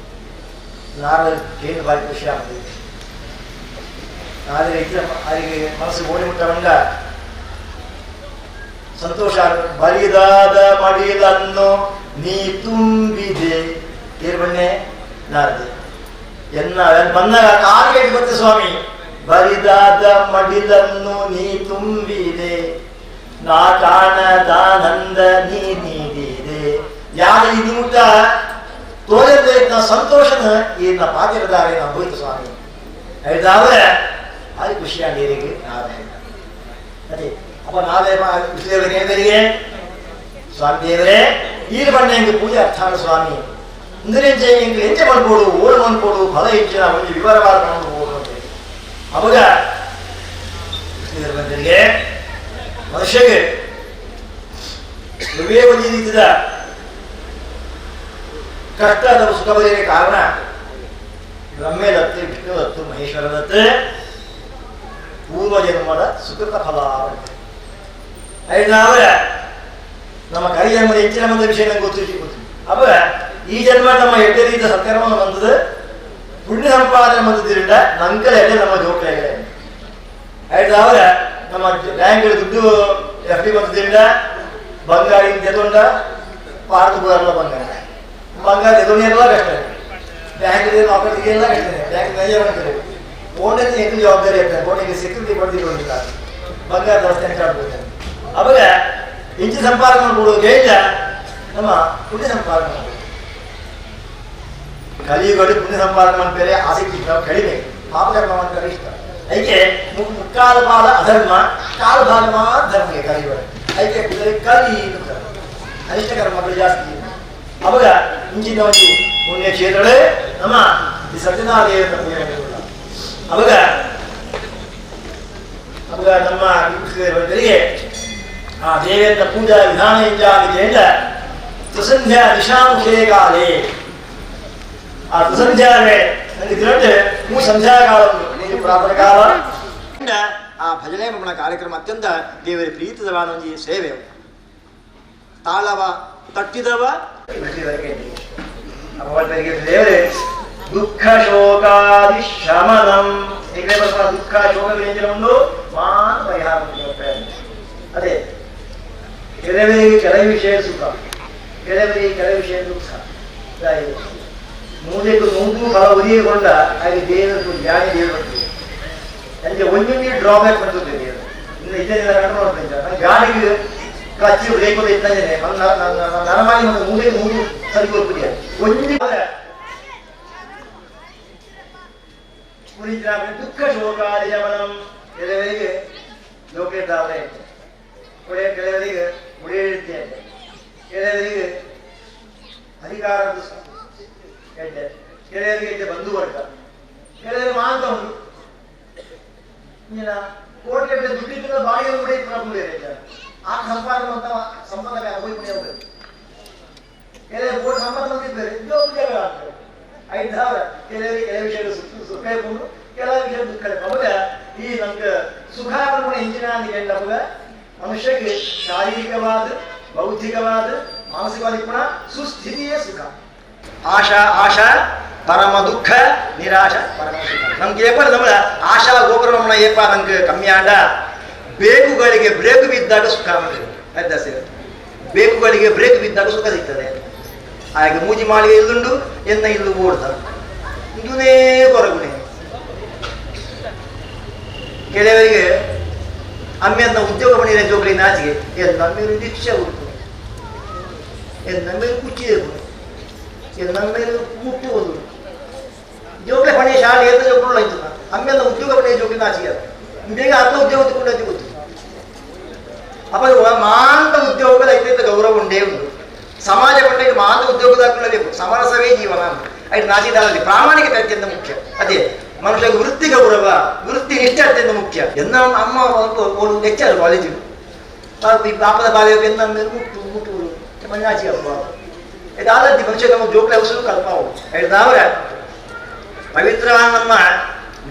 ನಾರದ ಕೇಂದ್ರ ಬಾರಿ ಖುಷಿ ಆಗ್ತದೆ. ಆದರೆ ಅವರಿಗೆ ಮನಸ್ಸು ಓಡಿ ಮುಟ್ಟವಂಗ ಸಂತೋಷ. ಬರಿದಾದ ಮಡಿಲನ್ನು ನೀ ತುಂಬಿದೆ ಬನ್ನೆ ನಾರದೆ ಎನ್ನ ಬಂದಾಗ ಕಾಲಿಗೆ ಗೊತ್ತೆ ಸ್ವಾಮಿ. ಬರಿದಾದ ಮಡಿಲನ್ನು ನೀ ತುಂಬಿದೆ, ನಾ ಕಾಣದಾನಂದ ನೀ ನೀಡಿದೆ. ಯಾರ ಇದು ಮುಟ್ಟ ತೋರಿದ ಸಂತೋಷನ ಈ ಪಾತಿರದಾರೆ ಹೋಯ್ತು ಸ್ವಾಮಿ ಹೇಳಿದಾದ್ರೆ ಅದು ಖುಷಿಯಾಗಿ ನೀರಿಗೆ ನಾವೇ ಅದೇ ಅಪ್ಪ ನಾವೇ ಖುಷಿದೇವರಿಗೆ ಸ್ವಾಮಿ ದೇವರೇ ಈ ಬಣ್ಣ ಹೆಂಗೆ ಪೂಜೆ ಅರ್ಥಾಣ ಸ್ವಾಮಿ ಇಂದ್ರೇಂಚೆ ಹೆಂಗೆ ಎಂಚೆ ಮಾಡ್ಬೋದು ಓಡ್ ಮಾಡ್ಬೋದು ಫಲ ಹೆಚ್ಚಿನ ಒಂದು ವಿವರವಾದ ಮಾಡ್ಬೋದು ಅಂತ ಅವಾಗ ಕೃಷ್ಣದೇವರಿಗೆ ಮನುಷ್ಯಗೆ ದುರ್ವೇ ಒಂದು ರೀತಿಯ ಕಷ್ಟ ಅಥವಾ ಸುಖ ಬರೆಯಲಿಕ್ಕೆ ಕಾರಣ ಬ್ರಹ್ಮೇ ದತ್ತೆ, ವಿಷ್ಣು ದತ್ತು, ಮಹೇಶ್ವರ ದತ್ತೆ ಪೂರ್ವ ಜನ್ಮದ ಸುಕೃತ ಫಲ. ಐದಾದ್ರೆ ನಮ್ಮ ಕರಿ ಜನ್ಮದ ಹೆಚ್ಚಿನ ಮಂದ ವಿಷಯ ನಂಗೆ ಗೊತ್ತು. ಅವಾಗ ಈ ಜನ್ಮ ನಮ್ಮ ಎಡ್ಡೆ ರೀತಿಯ ಸತ್ಕರ್ಮವನ್ನು ಬಂದದ್ದು ಪುಣ್ಯ ಸಂಪಾದನೆ ಬಂದದ್ರಿಂದ ನಂಕಲೆ ನಮ್ಮ ಜೋಕ್ಲೆಗಳೇ. ಐದಾದ್ರೆ ನಮ್ಮ ಬ್ಯಾಂಕ್ ದುಡ್ಡು ಎಫ್ ಡಿ ಬಂದದ್ರಿಂದ ಬಂಗಾರ ತೆಗೊಂಡ ಪಾರ್ದು ಬರಲ್ಲ ಬಂಗಾರ ತೆಗೊಂಡಿರಲ್ಲ ಕಷ್ಟ. ಬ್ಯಾಂಕ್ ನೌಕರಿಗೆ ಎಲ್ಲ ಕಷ್ಟನೆ. ಬ್ಯಾಂಕ್ ಮ್ಯಾನೇಜರ್ ಅಂತಾರೆ ಓಣೆಗೆ ಹೆಚ್ಚು ಜವಾಬ್ದಾರಿ ಇರ್ತಾರೆ. ಓಣೆಗೆ ಸೆಕ್ಯೂರಿಟಿ ಪಡೆದಿರೋದಿಲ್ಲ, ಬಂಗಾರ ವ್ಯವಸ್ಥೆ ಆಡ್ಬೋದು. ಅವಾಗ ಇಂಚು ಸಂಪಾದನೆ ಮಾಡ್ಬೋದು ಬೇಡ ನಮ್ಮ ಪುಣ್ಯ ಸಂಪಾದನೆ ಮಾಡ್ಬೋದು. ಕಲಿಯುಗಡಿ ಪುಣ್ಯ ಸಂಪಾದನೆ ಬೇರೆ ಆಸಕ್ತಿ ಕಡಿಮೆ, ಪಾಪಕರ್ಮ ಮಾಡ್ತಾರೆ ಇಷ್ಟ. ಅದಕ್ಕೆ ಮುಕ್ಕಾಲು ಭಾಗ ಅಧರ್ಮ, ಕಾಲು ಭಾಗ ಮಾತ್ರ ಧರ್ಮಕ್ಕೆ ಕಲಿಯುವ. ಅದಕ್ಕೆ ಕಲಿ ಅನಿಷ್ಟ ಕರ್ಮಗಳು ಜಾಸ್ತಿ. ಅವಾಗ ಇಂಚಿನ ಒಂದು ಪುಣ್ಯ ಕ್ಷೇತ್ರಗಳೇ ನಮ್ಮ ಈ ಸತ್ಯನಾರಾಯಣ ಪೂಜೆ ಮಾಡಿಲ್ಲ. ಅವಾಗ ನಮ್ಮ ಕೃಷ್ಣರಿಗೆ ಆ ದೇವೇಂದ್ರ ಪೂಜಾ ವಿಧಾನ ಇಂಜಾನಿಗೆ ತ್ರಿಸಂಧ್ಯಾ ದಿಶಾಮುಖೇ ಕಾಲೇ. ಆ ತ್ರಿಸಂಧ್ಯಾ ನನಗೆ ತಿಳಿದು ಮೂರು ಸಂಧ್ಯಾಕಾಲ ಪ್ರಾತಃ ಕಾಲ ಆ ಭಜನೆ ಮಮ್ಮನ ಕಾರ್ಯಕ್ರಮ ಅತ್ಯಂತ ದೇವರ ಪ್ರೀತಿದವಾದ ಒಂದು ಸೇವೆ. ತಾಳವ ತಟ್ಟಿದವ ದೇವರೇ ದುಃಖ ಶೋಕಾದಿ ಶಮನಂ. ದುಃಖ ಶೋಕಗಳನ್ನು ಮಾನ ಪರಿಹಾರ. ಅದೇ ಕೆಲವರಿಗೆ ಕೆಲ ವಿಷಯ ಸುಖ, ಕೆಲವರಿಗೆ ಕೆಲ ವಿಷಯ ದುಃಖ. ಮೂಲೆಗೂ ನೂದು ಫಲ ಒದಿಯಕೊಂಡ ಹಾಗೆ ದೇವರು ಜ್ಞಾನ ದೇವರು ನನಗೆ ಒಂದೊಂದು ಡ್ರಾಬ್ಯಾಕ್ ಬರ್ತದೆ. ದೇವರು ಇನ್ನು ಇದನ್ನೆಲ್ಲ ಕಂಡು ನೋಡ್ತಾ ನನ್ನ ಗಾಡಿಗೆ ಕಚ್ಚಿ ಬ್ರೇಕ್ ಇದ್ದಾನೆ ನರಮಾಲಿ ಮತ್ತು ಮೂಲೆ ಮೂರು ಸರಿ ಹೋಗ್ಬಿಟ್ಟಿದೆ. ದುಃಖ ಶೋಕಾದಿ ಶಮನಂ. ಕೆಲವರಿಗೆ ಲೋಕದಾವನೆ ಕೆಲವರಿಗೆ ಉಳಿಯುತ್ತೆ ಅಂತೆ, ಕೆಲವರಿಗೆ ಅಧಿಕಾರ ಹೆಡ್ಡೆ, ಕೆಲವರಿಗೆ ಬಂಧುವರ್ಗ, ಕೆಲವರಿಗೆ ಮಾಂತ ಉಂಟು. ಕೋಟಿ ಗಟ್ಟಲೆ ದುಡ್ಡಿದ್ದ ಬಾಯಿಗೆ ಕೂಡ ಆ ಸಂಪಾದನೆ ಅಂತ ಸಂಪಾದಕ ಹೋಗಿ ಹೋಗ್ಬೇಕು. ಕೆಲವರು ಕೋಟಿ ಸಂಪಾದನೆ ಬಂದಿದ್ದಾರೆ ಉದ್ಯೋಗಗಳಾಗ್ತವೆ. 5,000 ಕೆಲವರಿಗೆ ಕೆಲ ವಿಷಯಗಳು ಸುಖ ಇರ್ಬೋದು, ಕೆಲವು ವಿಷಯ ದುಃಖ. ಅವಾಗ ಈ ನಮ್ಗೆ ಸುಖ ಕೂಡ ಹಿಂದಿನ ಅಂದಾಗ ಮನುಷ್ಯಗೆ ಶಾರೀರಿಕವಾದ, ಬೌದ್ಧಿಕವಾದ, ಮಾನಸಿಕವಾದ ಕೂಡ ಸುಸ್ಥಿತಿಯೇ ಸುಖ. ಆಶಾ ಪರಮ ದುಃಖ, ನಿರಾಶ ಪರಮ ಸುಖ. ನಮ್ಗೆ ಏಪಲ್ಲ ನಮ್ಮ ಆಶಾ ಗೋಪುರ ಏಪ ನಂಗೆ ಕಮ್ಮಿ ಆಂಡ ಬೇಕುಗಳಿಗೆ ಬ್ರೇಕ್ ಬಿದ್ದಾಗ ಸುಖ ಬೇಕುಗಳಿಗೆ ಬ್ರೇಕ್ ಬಿದ್ದಾಗ ಸುಖ ಸಿಗ್ತದೆ. ಹಾಗೆ ಮೂಜಿ ಮಾಳಿಗೆ ಇಲ್ಲುಂಡು ಎನ್ನ ಇಲ್ಲು ಓಡ್ತಾರೆ ಇದುನೇ ಕೊರಗುನೆ. ಕೆಲವರಿಗೆ ಅಮ್ಮೆಯನ್ನ ಉದ್ಯೋಗ ಪಣಿಯ ಜೋಗಲಿ ನಾಚಿಗೆ ಎನ್ನಮ್ಮೇಲೆ ದೀಕ್ಷೆ ಉಂಟು, ಎನ್ನಮ್ಮೇಲೆ ಕುಚ್ಚಿದೆ, ಎನ್ನಮ್ಮೇಲೆ ಮುಟ್ಟುವುದು ಜೋಗಲೆ ಪಣಿಯ ಶಾಲೆ ಎತ್ತ ಜೋಗಗಳು ಆಯ್ತು. ಅಮ್ಮೆಯನ್ನ ಉದ್ಯೋಗ ಪಣಿಯ ಜೋಗಲಿ ನಾಚಿಗೆ ಬೇಗ ಆತ್ಮ ಉದ್ಯೋಗ ತಗೊಂಡು ಗೊತ್ತು. ಅಪ್ಪ ಮಾಂತ ಉದ್ಯೋಗದ ಐತೆ ಗೌರವ ಉಂಡೇ ಉಂಟು. ಸಮಾಜ ಕೊಂಡಾಗ ಮಾಂತ ಉದ್ಯೋಗದಾಗಬೇಕು. ಸಮರಸವೇ ಜೀವನ ಐದು ನಾಚಿದಾಗಲಿ ಪ್ರಾಮಾಣಿಕತೆ ಅತ್ಯಂತ ಮುಖ್ಯ. ಅದೇ ಮನುಷ್ಯಗೆ ವೃತ್ತಿ ಗೌರವ, ವೃತ್ತಿ ನಿಷ್ಠೆ ಅತ್ಯಂತ ಮುಖ್ಯ. ಎನ್ನ ಅಮ್ಮ ಒಂದು ಹೆಚ್ಚಾರು ಕಾಲೇಜು ಪಾಪದ ಬಾಲ್ಯ ಎನ್ನ ಮುಟ್ಟು ಮುಟ್ಟುವುದು ಮಣ್ಣಾಚಿ ಹಬ್ಬ ಇದಾದಿ ಮನುಷ್ಯ ನಮ್ಮ ಜೋಕ್ಲೆ ಅವಸರು ಕಲ್ಪಾವು ಹೇಳಿದವರ ಪವಿತ್ರ ನಮ್ಮ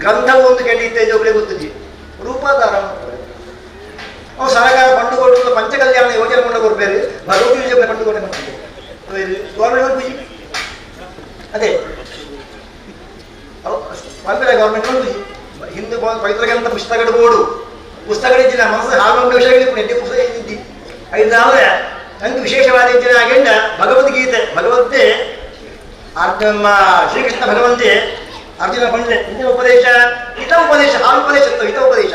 ಗ್ರಂಥವು ಒಂದು ಕೆಟ್ಟಿದ್ದೆ ಜೋಕ್ಲೆ ಗೊತ್ತಿದ್ದಿ ರೂಪಾಧಾರ ಅವು ಸರ್ಕಾರ ಫಂಡು ಕೊಟ್ಟು ಪಂಚಕಲ್ಯಾಣ ಯೋಜನೆ ಕೊಂಡ ಕೊಡ್ಬೇರು ಭಗವತಿ ಯೋಜನೆ ಫಂಡು ಕೊಟ್ಟೆ ಗೌರ್ಮೆಂಟ್ ಪೂಜೆ. ಅದೇ ಪವಿತ್ರ ಗೌರ್ಮೆಂಟ್ ಒಂದು ಹಿಂದೂ ಪವಿತ್ರಗಂತ ಪುಸ್ತಕಗಳು ಬೋರ್ಡು ಪುಸ್ತಕಗಳು ಇದ್ದಿನ ಮನಸ್ಸು ಹಾಗೊಂಡು ವಿಷಯಗಳು ಎಡ್ಡೆ ಪುಸ್ತಕ ಇದ್ದಿದ್ದಿ ಐದಾದ್ರೆ ನಂಗೆ ವಿಶೇಷವಾದ ಇದ್ದಿನ ಆಗಂಡ ಭಗವದ್ಗೀತೆ ಭಗವದ್ಗೀತೆ ನಮ್ಮ ಶ್ರೀಕೃಷ್ಣ ಭಗವಂತೆ ಅರ್ಜುನ ಪಂಡೆ ಇಂಥ ಉಪದೇಶ ಹಿತ ಉಪದೇಶ ಉಪದೇಶ ಹಿತ ಉಪದೇಶ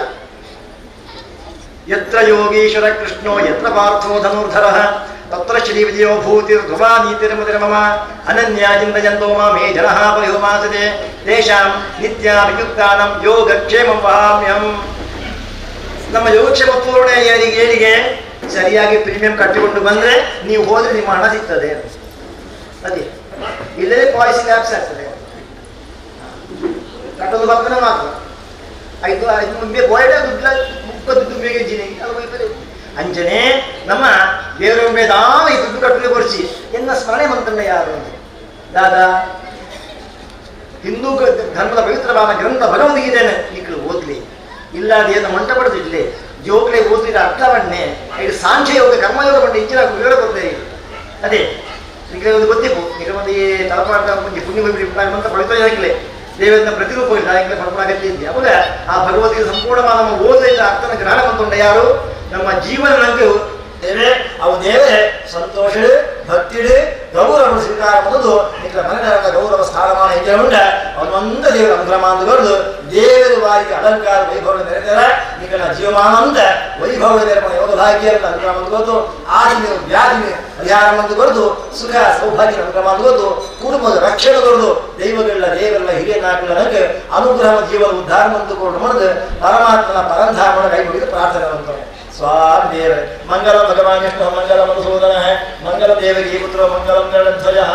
ಯತ್ರ ಯೋಗೀಶ್ವರ ಕೃಷ್ಣೋ ಯತ್ರ ಪಾರ್ಥೋ ಧನುರ್ಧರಃ ತತ್ರ ಶ್ರೀ ವಿಜಯೋ ಭೂತಿರ್ಧ್ರುವ ನೀತಿರ್ಮುದಿರ್ಮಮ ಅನನ್ಯ ಚಿಂತಯಂತೋ ಮೇ ಜನಃ ಪರಿಹುಮಾಸತೆ ತೇಷಾಂ ನಿತ್ಯಾಭಿಯುಕ್ತಾನಂ ಯೋಗಕ್ಷೇಮಂ ವಹಾಮ್ಯಹಂ. ನಮ್ಮ ಯೋಗಕ್ಷೇಮ ಪೂರ್ಣ ಏನಿಗೆ ಸರಿಯಾಗಿ ಪ್ರೀಮಿಯಂ ಕಟ್ಟಿಕೊಂಡು ಬಂದ್ರೆ ನೀವು ಹೋದ್ರೆ ನಿಮ್ಮ ಹಣ ಸಿಗ್ತದೆ. ಅದೇ ಇಲ್ಲದೆ ಪಾಲಿಸಿ ಲ್ಯಾಪ್ಸ್ ಆಗ್ತದೆ. ಕಟ್ಟೋದು ಬರ್ತನೆ ಮಾತ್ರ ಐದು ಮುಂಬೆ ಬೋಯ್ಡ ದುಡ್ಡ ದುಡ್ಡು ಬೇಗಿದ್ದೀನಿ ಅದು ಅಂಚನೆ ನಮ್ಮ ದೇವರ ದಾನ ಈ ದುಡ್ಡು ಕಟ್ಟಲು ಕೊಡಿಸಿ ಎನ್ನ ಸ್ಮರಣೆ ಮಂತಂಡ ಯಾರು ದಾದಾ ಹಿಂದೂ ಧರ್ಮದ ಪವಿತ್ರವಾದ ಗ್ರಂಥ ಭಗವದ್ಗೀತೆಯನ್ನು ನಿಕ್ಕಳು ಓದ್ಲಿ ಇಲ್ಲಾದೇನು ಮಂಟ ಪಡೆದಿಡ್ಲಿ ಜೋಕ್ಲೆ ಓದಿದ ಅರ್ಥವನ್ನೇ ಇದು ಸಾಂಖ್ಯ ಯೋಗ ಕರ್ಮಯೋಗ ಬಂದು ಹೆಚ್ಚಿನ ವಿವರ ಕೊಡ್ತೇವೆ. ಅದೇ ನಿಮಗೆ ಒಂದು ಗೊತ್ತಿಪ್ಪು ಈಗ ಒಂದು ಈ ತಲಪಾಟ ಪುಣ್ಯ ಅಂತ ಪವಿತ್ರ ಯಾಕಲೆ ದೇವರನ್ನ ಪ್ರತಿರೂಪ ಇಲ್ಲ ಯಾಕೆ ಪಡ್ಕೊಳಗತ್ತೆ ಇದೆ ಅವಾಗ ಆ ಭಗವದ್ಗೀತೆ ಸಂಪೂರ್ಣವಾದ ನಮ್ಮ ಓದಿದ ಅರ್ಥನ ಗ್ರಹಣ ಬಂತುಂಡ ಯಾರು ನಮ್ಮ ಜೀವನ ನಂಗೆ ದೇವೇ ಅವು ದೇವರೇ ಸಂತೋಷ ಭಕ್ತಿಡು ಗೌರವ ಸ್ವೀಕಾರ ಮಾಡೋದು ನಿಖರ ಮನೆಯ ಗೌರವ ಸ್ಥಾನಮಾನ ಹೆಚ್ಚಳ ಉಂಡ ಅವನೊಂದ ದೇವರ ಅನುಗ್ರಹ ಅಂತ ಬರೆದು ದೇವರ ವಾರಿಗೆ ಅಲಂಕಾರ ವೈಭವ ನೆರೆದರ ನಿಖರ ಜೀವಮಾನ ಅಂತ ವೈಭವ ನೆರಮ ಯೋಗ ಭಾಗ್ಯರನ್ನು ಅನುಗ್ರಹ ಅಂತ ಬರೆದು ಆದಿನ ವ್ಯಾಧಿ ಪರಿಹಾರ ಅಂತ ಬರೆದು ಸುಖ ಸೌಭಾಗ್ಯ ಅನುಗ್ರಹ ಅಂತ ಬರೆದು ಕುಟುಂಬದ ರಕ್ಷಣೆ ಬರೆದು ದೈವಗಳ ದೇವರೆಲ್ಲ ಹಿರಿಯ ನಾಲ್ಕುಗಳ ನಂಗೆ ಅನುಗ್ರಹ ಜೀವನ ಉದ್ಧಾರ ಅಂತಕೊಂಡು ಮಾಡಿದು ಪರಮಾತ್ಮನ ಪರಂಧಾಮನ ಕೈ ಮುಗಿದು ಪ್ರಾರ್ಥನೆ ಮಾಡ್ತಾರೆ. स्वाम देव मंगलम भगवान विष्णु मंगलम मधुसूदन है मंगलम देवकी पुत्रो मंगलम गणध्वजः.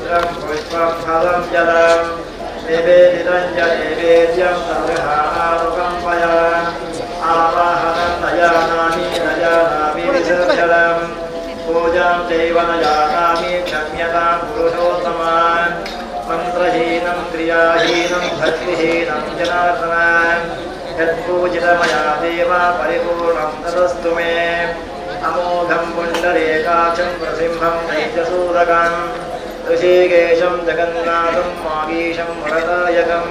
पवित्रं पुष्पं फलं जलं निवेदितं च नैवेद्यं तदृहानुकम्पय आवाहनं न जानामि विसर्जनं पूजां चैव न जानामि क्षम्यतां पुरुषोत्तमान् मन्त्रहीनं क्रियाहीनं भक्तिहीनं जनार्दन यत्पूजितमया देव परिपूर्णं तदस्तु मे अमोघं पुण्डरीकाक्षं नृसिंहं दैत्यसूदकं ऋषिकेशं जगन्नाथं मागीशं वरदायकं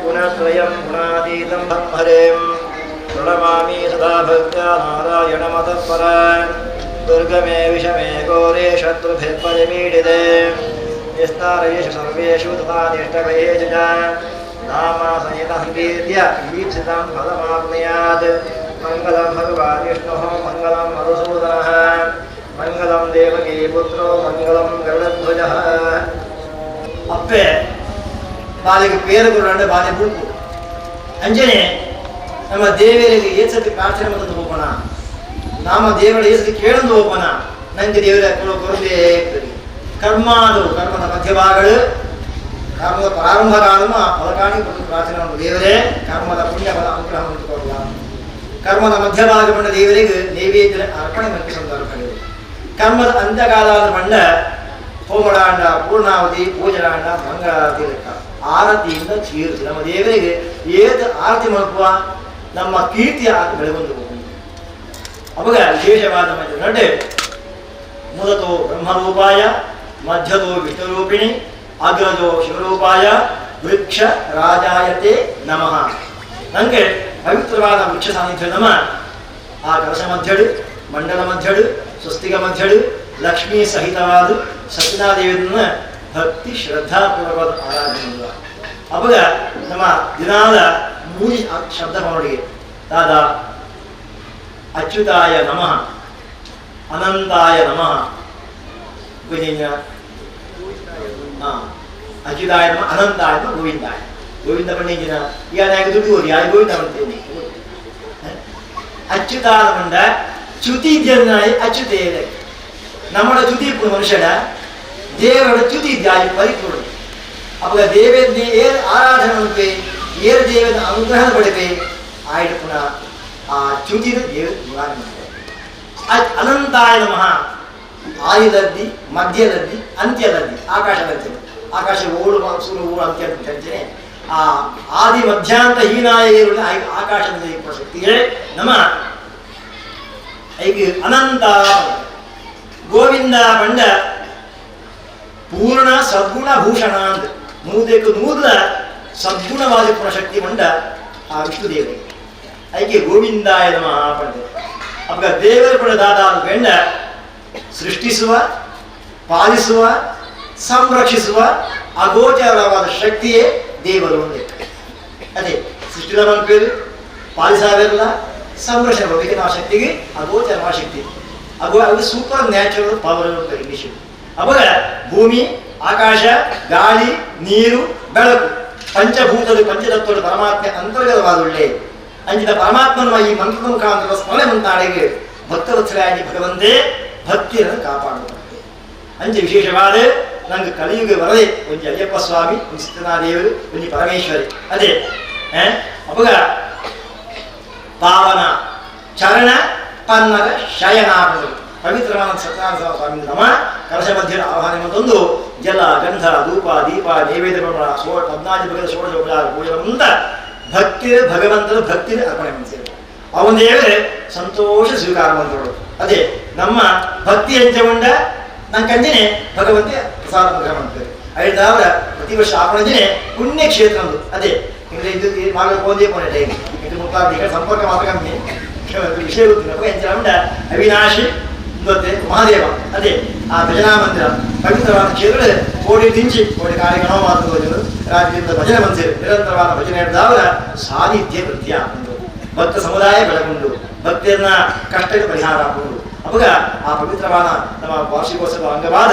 गुणत्रयं गुणातीतं हरें प्रणमामि सदा भक्त्या नारायणमतः परां दुर्गमे विषमे घोरे शत्रुभिर्परिमीडिते निस्तारयेषु सर्वेषु तथा निष्ठभयेषु च नामासहितं कीर्त्य ईप्सितं फलमाप्नुयात् मङ्गलं भगवान् विष्णुः मङ्गलं मधुसूदनः मङ्गलं देवकी पुत्रो मङ्गलं गरुडध्वजः अप्पे ಬಾಲಿಗೆ ಪೇರುಗಳು ಬಾಲಿ ಬುಡ್ಕು ಅಂಜನೆ ನಮ್ಮ ದೇವರಿಗೆ ಏಸತಿ ಪ್ರಾರ್ಥನೆ ಮಾಡೋದು ಹೋಗೋಣ ನಾಮ ದೇವರ ಏಸತಿ ಕೇಳಂದು ಹೋಗೋಣ ನಂಗೆ ದೇವರ ಕೊರತೆ ಕರ್ಮದ ಮಧ್ಯಭಾಗಗಳು ಕರ್ಮದ ಪ್ರಾರಂಭ ಕಾಲಮ ಫಲಕಾಣಿ ಕೊಟ್ಟು ಪ್ರಾರ್ಥನೆ ಮಾಡೋದು ದೇವರೇ ಕರ್ಮದ ಪುಣ್ಯ ಫಲ ಅನುಗ್ರಹ ಕೊಡುವ ಕರ್ಮದ ಮಧ್ಯಭಾಗ ಬಂದ ದೇವರಿಗೆ ನೈವೇದ್ಯ ಅರ್ಪಣೆ ಮಂತ್ರಿ ಸಂದರ್ಭಗಳು ಕರ್ಮದ ಅಂತ್ಯಕಾಲದ ಬಂಡ ಹೋಮಡಾಂಡ ಪೂರ್ಣಾವಧಿ ಪೂಜನಾಂಡ ಮಂಗಳಾರತಿ ಲೆಕ್ಕ ಆರತಿಯಿಂದ ಚೀರಿಸಿ ನಮ್ಮ ದೇವರಿಗೆ ಏದು ಆರತಿ ಮಾಡುವ ನಮ್ಮ ಕೀರ್ತಿಯ ಆರತಿ ಬೆಳೆಗೊಂಡು ಹೋಗುವುದು ಅವಾಗ ವಿಶೇಷವಾದ ಮಧ್ಯ ನಡೆ ಮೂಲತೋ ಬ್ರಹ್ಮರೂಪಾಯ ಮಧ್ಯದೋ ವಿಷ್ಣುರೂಪಿಣಿ ಅಗ್ರಜೋ ಶಿವರೂಪಾಯ ವೃಕ್ಷ ರಾಜಾಯತೆ ನಮಃ ನನಗೆ ಪವಿತ್ರವಾದ ವೃಕ್ಷ ಸಾನ್ನಿಧ್ಯ ನಮ ಆ ಕಲಶ ಮಧ್ಯಡು ಮಂಡಲ ಮಧ್ಯಡು ಸ್ವಸ್ತಿಕ ಮಧ್ಯಡು ಲಕ್ಷ್ಮೀ ಸಹಿತವಾದ ಸತ್ಯನಾದೇವಿಯನ್ನ ಭಕ್ತಿ ಶ್ರದ್ಧಾಪೂರ್ವಕವಾದ ಆರಾಧನೆ ಮಾಡುವ ಅವಾಗ ನಮ್ಮ ದಿನಾದ ಮೂಲಿ ಶಬ್ದ ಮಾಡಿ ದಾದ ಅಚ್ಯುತಾಯ ನಮಃ ಅನಂತಾಯ ನಮಃ ಅಚ್ಯುತಾಯ ನಮಃ ಅನಂತಾಯ ನಮಃ ಗೋವಿಂದಾಯ ಗೋವಿಂದ ಪಂಡಿತಿನ ಈಗ ನನಗೆ ದುಡ್ಡು ಓದಿ ಯಾರು ಗೋವಿಂದ ಮಾಡ್ತೇನೆ ಅಚ್ಯುತಾನಂದ ಚ್ಯುತಿ ಜನಾಯಿ ಅಚ್ಯುತೇನೆ നമ്മുടെ ചുതി മനുഷ്യന് ദേവയുടെ ചുതി ധ്യാനം പരിപൂർണം അപ്പോൾ ദേവനെ ഏത് ആരാധന നടത്തി ഏത് ദേവന് അനുഗ്രഹം കൊടുത്തി ആയിട്ട് പുനഃ ആ ചുതിന് ദേവ ಅನಂತಾಯ ನಮಃ ಆದಿಲದ್ದಿ ಮಧ್ಯಲದ್ದಿ ಅಂತ್ಯಲದ್ದಿ ಆಕಾಶದದ್ದಿ ಆಕಾಶ ಓಡು ಸೂರ್ಯ ಓಡು ಅಂತ್ಯ ಅಂತೇನೆ ಆ ಆದಿ ಮಧ್ಯಾಂತ ಹೀನಾಯ ಆಕಾಶದಲ್ಲಿ ಶಕ್ತಿಯೇ ನಮ ಐಗೆ ಅನಂತ ಗೋವಿಂದ ಬಂಡ ಪೂರ್ಣ ಸದ್ಗುಣ ಭೂಷಣ ಅಂತ ನೂದಕ್ಕೆ ನೂದ ಸದ್ಗುಣವಾದ ಪುನಃಶಕ್ತಿ ಬಂಡ ಆ ವಿಷ್ಣುದೇವರಿಗೆ ಐಕೆ ಗೋವಿಂದಾಯ ನಮಃ ಪಡೆದೆ ಅವಾಗ ದೇವರ ಪಡೆದಾದ ಬೆಂಡ ಸೃಷ್ಟಿಸುವ ಪಾಲಿಸುವ ಸಂರಕ್ಷಿಸುವ ಅಗೋಚರವಾದ ಶಕ್ತಿಯೇ ದೇವರು ಅದೇ ಸೃಷ್ಟಿದ ಮಕ್ಕಳು ಪಾಲಿಸವೆಲ್ಲ ಸಂರಕ್ಷಣೆ ಮಾಡಬೇಕು ಆ ಶಕ್ತಿಗೆ ಅಗೋಚರವಾದ ಶಕ್ತಿ ಅದು ಸೂಪರ್ ನ್ಯಾಚುರಲ್ ಪವರ್ ಇಂಗ್ಲಿಷ್ ಅವಾಗ ಭೂಮಿ ಆಕಾಶ ಗಾಳಿ ನೀರು ಬೆಳಕು ಪಂಚಭೂತದ ಪಂಚತತ್ವದ ಪರಮಾತ್ಮ ಅಂತರ್ಗತವಾದುಳ್ಳೆ ಅಂಚಿನ ಪರಮಾತ್ಮನ ಈ ಮಂತ್ರದ ಮುಖಾಂತರ ಸ್ಮರಣೆ ಮಂತಾಳೆಗೆ ಭಕ್ತವತ್ಸರಾಗಿ ಭಗವಂತೆ ಭಕ್ತಿಯನ್ನು ಕಾಪಾಡುತ್ತಾರೆ ಅಂಚೆ ವಿಶೇಷವಾದ ನಂಗೆ ಕಲಿಯುಗ ವರದೆ ಒಂದು ಅಯ್ಯಪ್ಪ ಸ್ವಾಮಿ ಒಂದು ಸತ್ಯನಾದೇವರು ಒಂದು ಪರಮೇಶ್ವರಿ ಅದೇ ಅವಾಗ ಪಾವನ ಚರಣ ಪನ್ನಗ ಶಯನಾಪಗಳು ಪವಿತ್ರವಾದ ಸತ್ಯನಾರಾಯಣ ಸ್ವಾಮಿ ನಮ್ಮ ಕಲಶ ಮಧ್ಯ ಆಹ್ವಾನ ಮತ್ತೊಂದು ಜಲ ಗಂಧ ಧೂಪ ದೀಪ ನೈವೇದ್ಯ 14 ಬಗೆಯ ಷೋಡಶೋಪಚಾರ ಪೂಜೆ ಅಂತ ಭಕ್ತಿ ಭಗವಂತನ ಭಕ್ತಿನ ಅರ್ಪಣೆ ಮಾಡ್ತಾರೆ ಅವನ ದೇವರೇ ಸಂತೋಷ ಸ್ವೀಕಾರ ಮಾಡಿದವರು ಅದೇ ನಮ್ಮ ಭಕ್ತಿ ಹೆಂಚಗೊಂಡ ನನ್ನ ಕಂದಿನೇ ಭಗವಂತೆ ಪ್ರಸಾದ ಅನುಗ್ರಹ ಮಾಡ್ತಾರೆ ಐದಾವರ ಪ್ರತಿ ವರ್ಷ ಆಪಣೆ ಪುಣ್ಯಕ್ಷೇತ್ರ ಅಂದು ಅದೇ ಇದು ಮಾಗಲು ಹೋದೇ ಪೋನೆ ಟೈಮ್ ಇದು ಮುಖ್ಯ ಸಂಪರ್ಕ ಮಾತ್ರ ಕಮ್ಮಿ ವಿಷಯ ಗೊತ್ತಿಲ್ಲ ಎಂಚ ಅವಿನಾಶಿ ಗೊತ್ತೆ ಮಹಾದೇವ ಅದೇ ಆ ಭಜನಾ ಮಂದಿರ ಪವಿತ್ರವಾದ ಕ್ಷೇತ್ರ ಕೋಡಿ ದಿಂಚಿ ಕೋಡಿ ಕಾರ್ಯಕ್ರಮ ಮಾತುಗಳು ರಾಜ್ಯದಿಂದ ಭಜನೆ ಮಂದಿರ ನಿರಂತರವಾದ ಭಜನೆ ಹಿಡಿದವರ ಸಾನ್ನಿಧ್ಯ ನೃತ್ಯ ಹಾಕೊಂಡು ಭಕ್ತ ಸಮುದಾಯ ಬೆಳಗೊಂಡು ಭಕ್ತಿಯನ್ನ ಕಷ್ಟಕ್ಕೆ ಪರಿಹಾರ ಹಾಕೊಂಡು ಅವಾಗ ಆ ಪವಿತ್ರವಾದ ನಮ್ಮ ವಾರ್ಷಿಕೋತ್ಸವ ಅಂಗವಾದ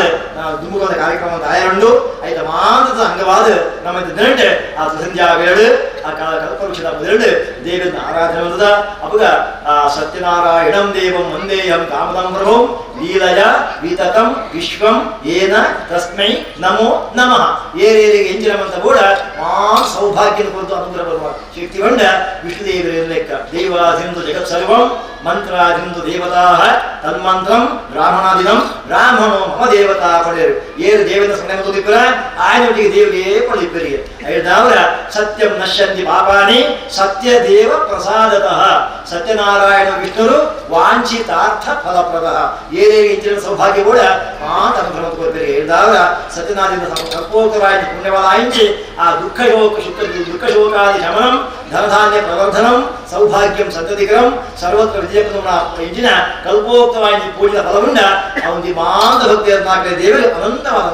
ದುಮ್ಮುಗದ ಕಾರ್ಯಕ್ರಮ ತಯಾರಂಡು ಐದ ಮಾಂಸದ ಅಂಗವಾದ ನಮ್ಮ ದಿನಂಟೆ ಆ ಸಂಧ್ಯಾ ವೇಳೆ ಕಲ್ಪವೃಕ್ಷದ ಮೊದಲು ದೇವನ ಆರಾಧನೆ ಬಂದದ ಅವಾಗ ಸತ್ಯನಾರಾಯಣಂ ದೇವಂ ವಂದೇಹಂ ಕಾಮದಂ ಪ್ರಭುಂ ಲೀಲಯ ವಿತತಂ ವಿಶ್ವಂ ಏನ ತಸ್ಮೈ ನಮೋ ನಮಃ ಏರೇರಿಗೆ ಎಂಜಿನವಂತ ಕೂಡ ಸೌಭಾಗ್ಯದ ಕುರಿತು ಅನುಗ್ರಹ ಬರುವ ಶಕ್ತಿಗೊಂಡ ವಿಷ್ಣುದೇವರ ಲೆಕ್ಕ ದೇವಾದಿಂದು ಜಗತ್ ಸರ್ವಂ ಮಂತ್ರಾದಿಂದು ದೇವತಾ ತನ್ಮಂತ್ರಂ ಬ್ರಾಹ್ಮಣಾದಿನಂ ಬ್ರಾಹ್ಮಣೋ ಮಮ ದೇವತಾ ಪಡೆಯರು ಏರು ದೇವನ ಸ್ಮರಣೆ ತುದಿಪ್ಪರ ಆಯ್ನೊಟ್ಟಿಗೆ ದೇವರಿಗೆ ಪಡೆದಿಪ್ಪರಿಗೆ ಹೇಳಿದವರ ಸತ್ಯಂ ನಶ್ಯಂತಿ ಪಾಪಾನಿ ಸತ್ಯ ದೇವ ಪ್ರಸಾದತಃ ಸತ್ಯನಾರಾಯಣ ವಿಷ್ಣುರು ವಾಂಛಿತಾರ್ಥ ಫಲಪ್ರದ ಏನೇಗೆ ಇಂಚಿನ ಸೌಭಾಗ್ಯ ಕೂಡ ಅನುಗ್ರಹ ಕೊಡ್ತಾರೆ ಹೇಳಿದವರ ಸತ್ಯನಾರಾಯಣ ಕಲ್ಪೋಕ್ತರಾಯ ಪುಣ್ಯವಾದಾಯಿಂಚಿ ಆ ದುಃಖ ಶೋಕಾದಿ ಶಮನಂ ಧನಧಾನ್ಯ ಪ್ರವರ್ಧನಂ ಸೌಭಾಗ್ಯಂ ಸಂತತಿಕರಂ ಸರ್ವತ್ರ ವಿಜಯಪದ ಇಂಚಿನ ಕಲ್ಪೋಕ್ತವಾಗಿ ಪೂಜಿತ ಫಲವುಂಡ ಅವನಿಗೆ ಮಾಂತ ಭಕ್ತಿಯನ್ನಾಗಲೇ ದೇವರು ಅನಂತವಾದ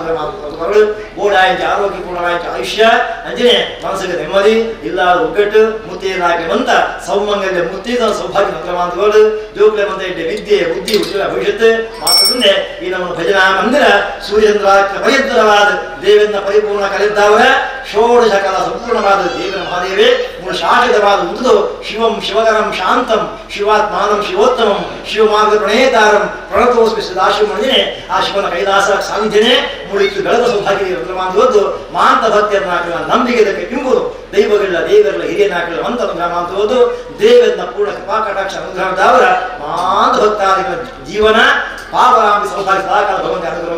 ಗೋಡಾಯಿಂಚ ಆರೋಗ್ಯಪೂರ್ಣವಾದ ಆಯುಷ್ಯ ಅಂಜನೆ ಮನಸ್ಸಿಗೆ ನೆಮ್ಮದಿ ಇಲ್ಲಾದ ಒಗ್ಗಟ್ಟು ಮುತ್ತಿಯನ್ನಾಗಲಿ ಬಂತ ಸೌಮಂಗಲ್ಯ ಮುತ್ತಿದ ಸೌಭಾಗ್ಯ ಮಂತ್ರಮಾಂತಗಳು ಜೋಗ್ಲೆ ಮಂತ ಇಡ್ಡೆ ವಿದ್ಯೆ ಬುದ್ಧಿ ಉಜ್ವಲ ಭವಿಷ್ಯತ್ ಮಾತ್ರದಿಂದ ಈ ನಮ್ಮ ಭಜನಾ ಮಂದಿರ ಸೂರ್ಯಚಂದ್ರಾಕ್ಷ ಪವಿತ್ರವಾದ ದೇವನ ಪರಿಪೂರ್ಣ ಕಲಿದ್ದವರ ಷೋಡಶ ಕಾಲ ಸಂಪೂರ್ಣವಾದ ದೇವರ ಮಹಾದೇವೇ ಮೂರು ಶಾಶ್ವತವಾದ ಉಂಟು ಶಿವಂ ಶಿವಕರಂ ಶಾಂತಂ ಶಿವಾತ್ಮಾನಂ ಶಿವೋತ್ತಮಂ ಶಿವಮಾರ್ಗ ಪ್ರಣೇತಾರಂ ಪ್ರಣತೋಸ್ಮಿ ಸದಾಶಿವ ಮಂದಿನೆ ಆ ಶಿವನ ಕೈಲಾಸ ಸಾನ್ನಿಧ್ಯನೇ ಮೂಡಿತ್ತು ಬೆಳೆದ ಸೌಭಾಗ್ಯ ಮಂತ್ರಮಾಂತವದ್ದು ಮಾಂತ ಭಕ್ತಿಯನ್ನಾಕಲ ನಂಬಿಕೆದಕ್ಕೆ ಬಿಂಬುದು ದೈವಗಳ ದೇವರ ಹಿರಿಯನಾಕಲ ಮಂತ ಮಾಂತವದ್ದು ದೇವರನ್ನ ಪೂರ್ಣ ಕೃಪಾ ಕಟಾಕ್ಷ ಅನುಗ್ರಹದವರ ಮಾಂತ ಭಕ್ತಾದಿಗಳ ಜೀವನ ಪಾಪರಾಮಿ ಸೌಭಾಗ್ಯ ಸದಾಕಾಲ ಭಗವಂತ ಅನುಗ್ರಹ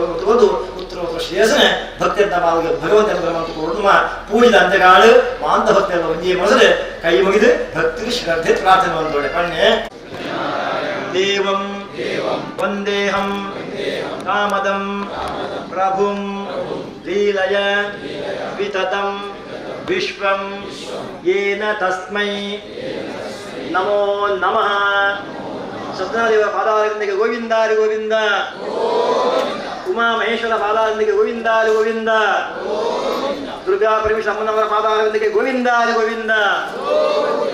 ಉತ್ತರ ಶ್ರೇಯಸನೆ ಭಕ್ತಿಯಂತ ಭಗವಂತ ಅನುಗ್ರಹ ಪೂಜಿತ ಅಂತ್ಯಕಾಳು ಮಾಂತ ಭಕ್ತಿಯಲ್ಲ ಒಂದೇ ಮೊದಲು ಕೈ ಮುಗಿದು ಭಕ್ತಿ ಶ್ರದ್ಧೆ ಪ್ರಾರ್ಥನೆ ಒಂದೊಡೆ ಕಣ್ಣೆ ದೇವಂ ವಂದೇಹಂ ಕಾಮದಂ ಪ್ರಭುಂ ಲೀಲಯ ವಿತತಂ ವಿಶ್ವಂ ಯೇನ ತಸ್ಮೈ ನಮೋ ನಮಃ ಸತ್ಯನಾದೇವ ಪಾದಾರವಿಂದಕ್ಕೆ ಗೋವಿಂದಾರಿ ಗೋವಿಂದ ಉಮಾ ಮಹೇಶ್ವರ ಪಾದಾರವಿಂದಕ್ಕೆ ಗೋವಿಂದಾರಿ ಗೋವಿಂದ ದುರ್ಗಾ ಪರಮೇಶ್ವರ ಅಮ್ಮನವರ ಪಾದಾರವಿಂದಕ್ಕೆ ಗೋವಿಂದಾರಿ ಗೋವಿಂದ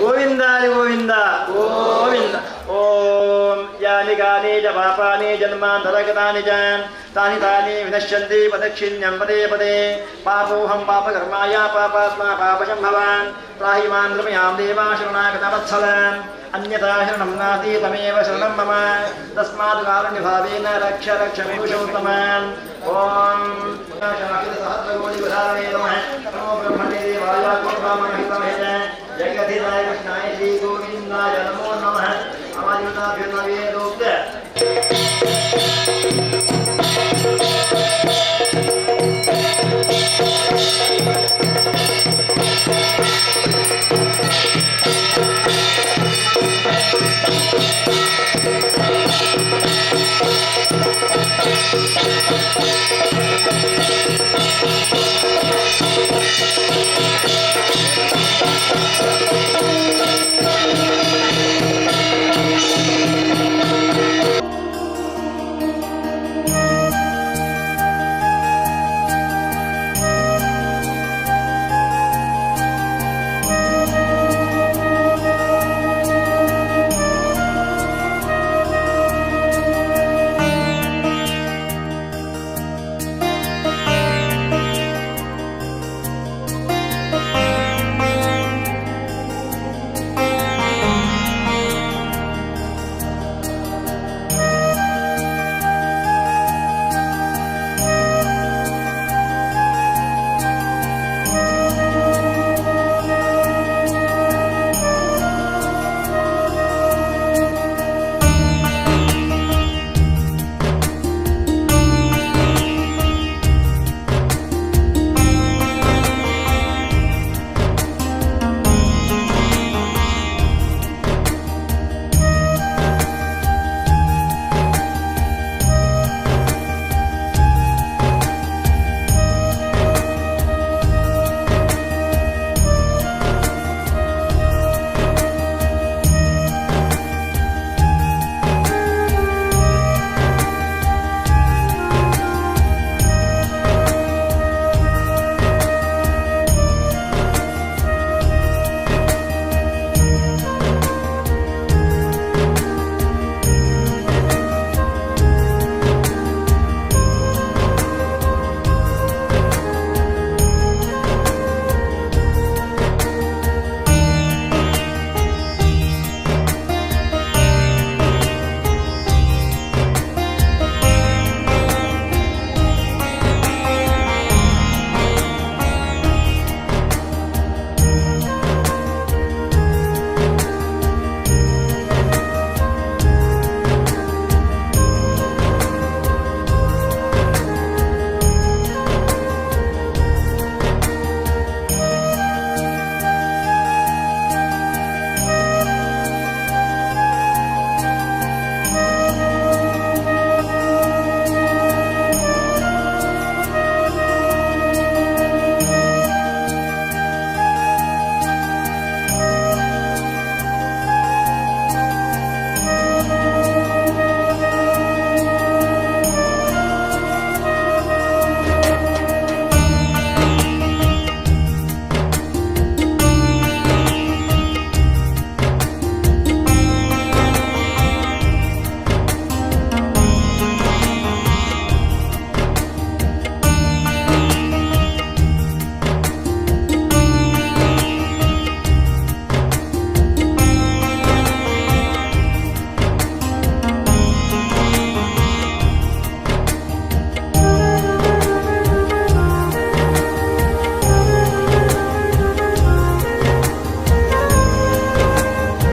ಗೋವಿಂದಾರಿ ಗೋವಿಂದ ಗೋವಿಂದ ಓಂ ಯಾನಿ ಗಾನಿ ಚ ಪಾಪಾನಿ ಜನ್ಮಾಂತರಗತಾನಿ ಚ ತಾನಿ ತಾನಿ ವಿನಶ್ಯಂತಿ ಪದಕ್ಷಿಣ್ಯಂ ಪದೇ ಪದೇ ಪಾಪೋಹಂ ಪಾಪಕರ್ಮಾಯ ಪಾಪಾತ್ಮ ಪಾಪಶಂಭವಾನ್ ತ್ರಾಹಿ ಮಾಂ ನೃಪಯಾಂ ದೇವಾ ಶರಣಾಗತವತ್ಸಲಂ ಅನ್ಯಥಾ ಶರಣಂ ನಾಸ್ತಿ ತಮೇವ ಶರಣಂ ಮಮ ತಸ್ಮಾತ್ ಕಾರುಣ್ಯಭಾವೇನ ರಕ್ಷ ರಕ್ಷ ಮೇ ಪುರುಷೋತ್ತಮಾನ್ ಓಂ ಸಹಸ್ರಕೋಟಿ ಉದಾಹರಣೆ ನಮಃ ನಮೋ ಬ್ರಹ್ಮಣೇ ದೇವಾಯ ಕೋಟ್ವಾಮಹಿತಮಹೇ ಜಗತ್ತಿನಾಯ ಕೃಷ್ಣಾಯ ಶ್ರೀ ಗೋವಿಂದಾಯ ನಮೋ ನಮಃ ಅಮಾದಿನಾಭ್ಯೋ ನವೇದೋಕ್ತ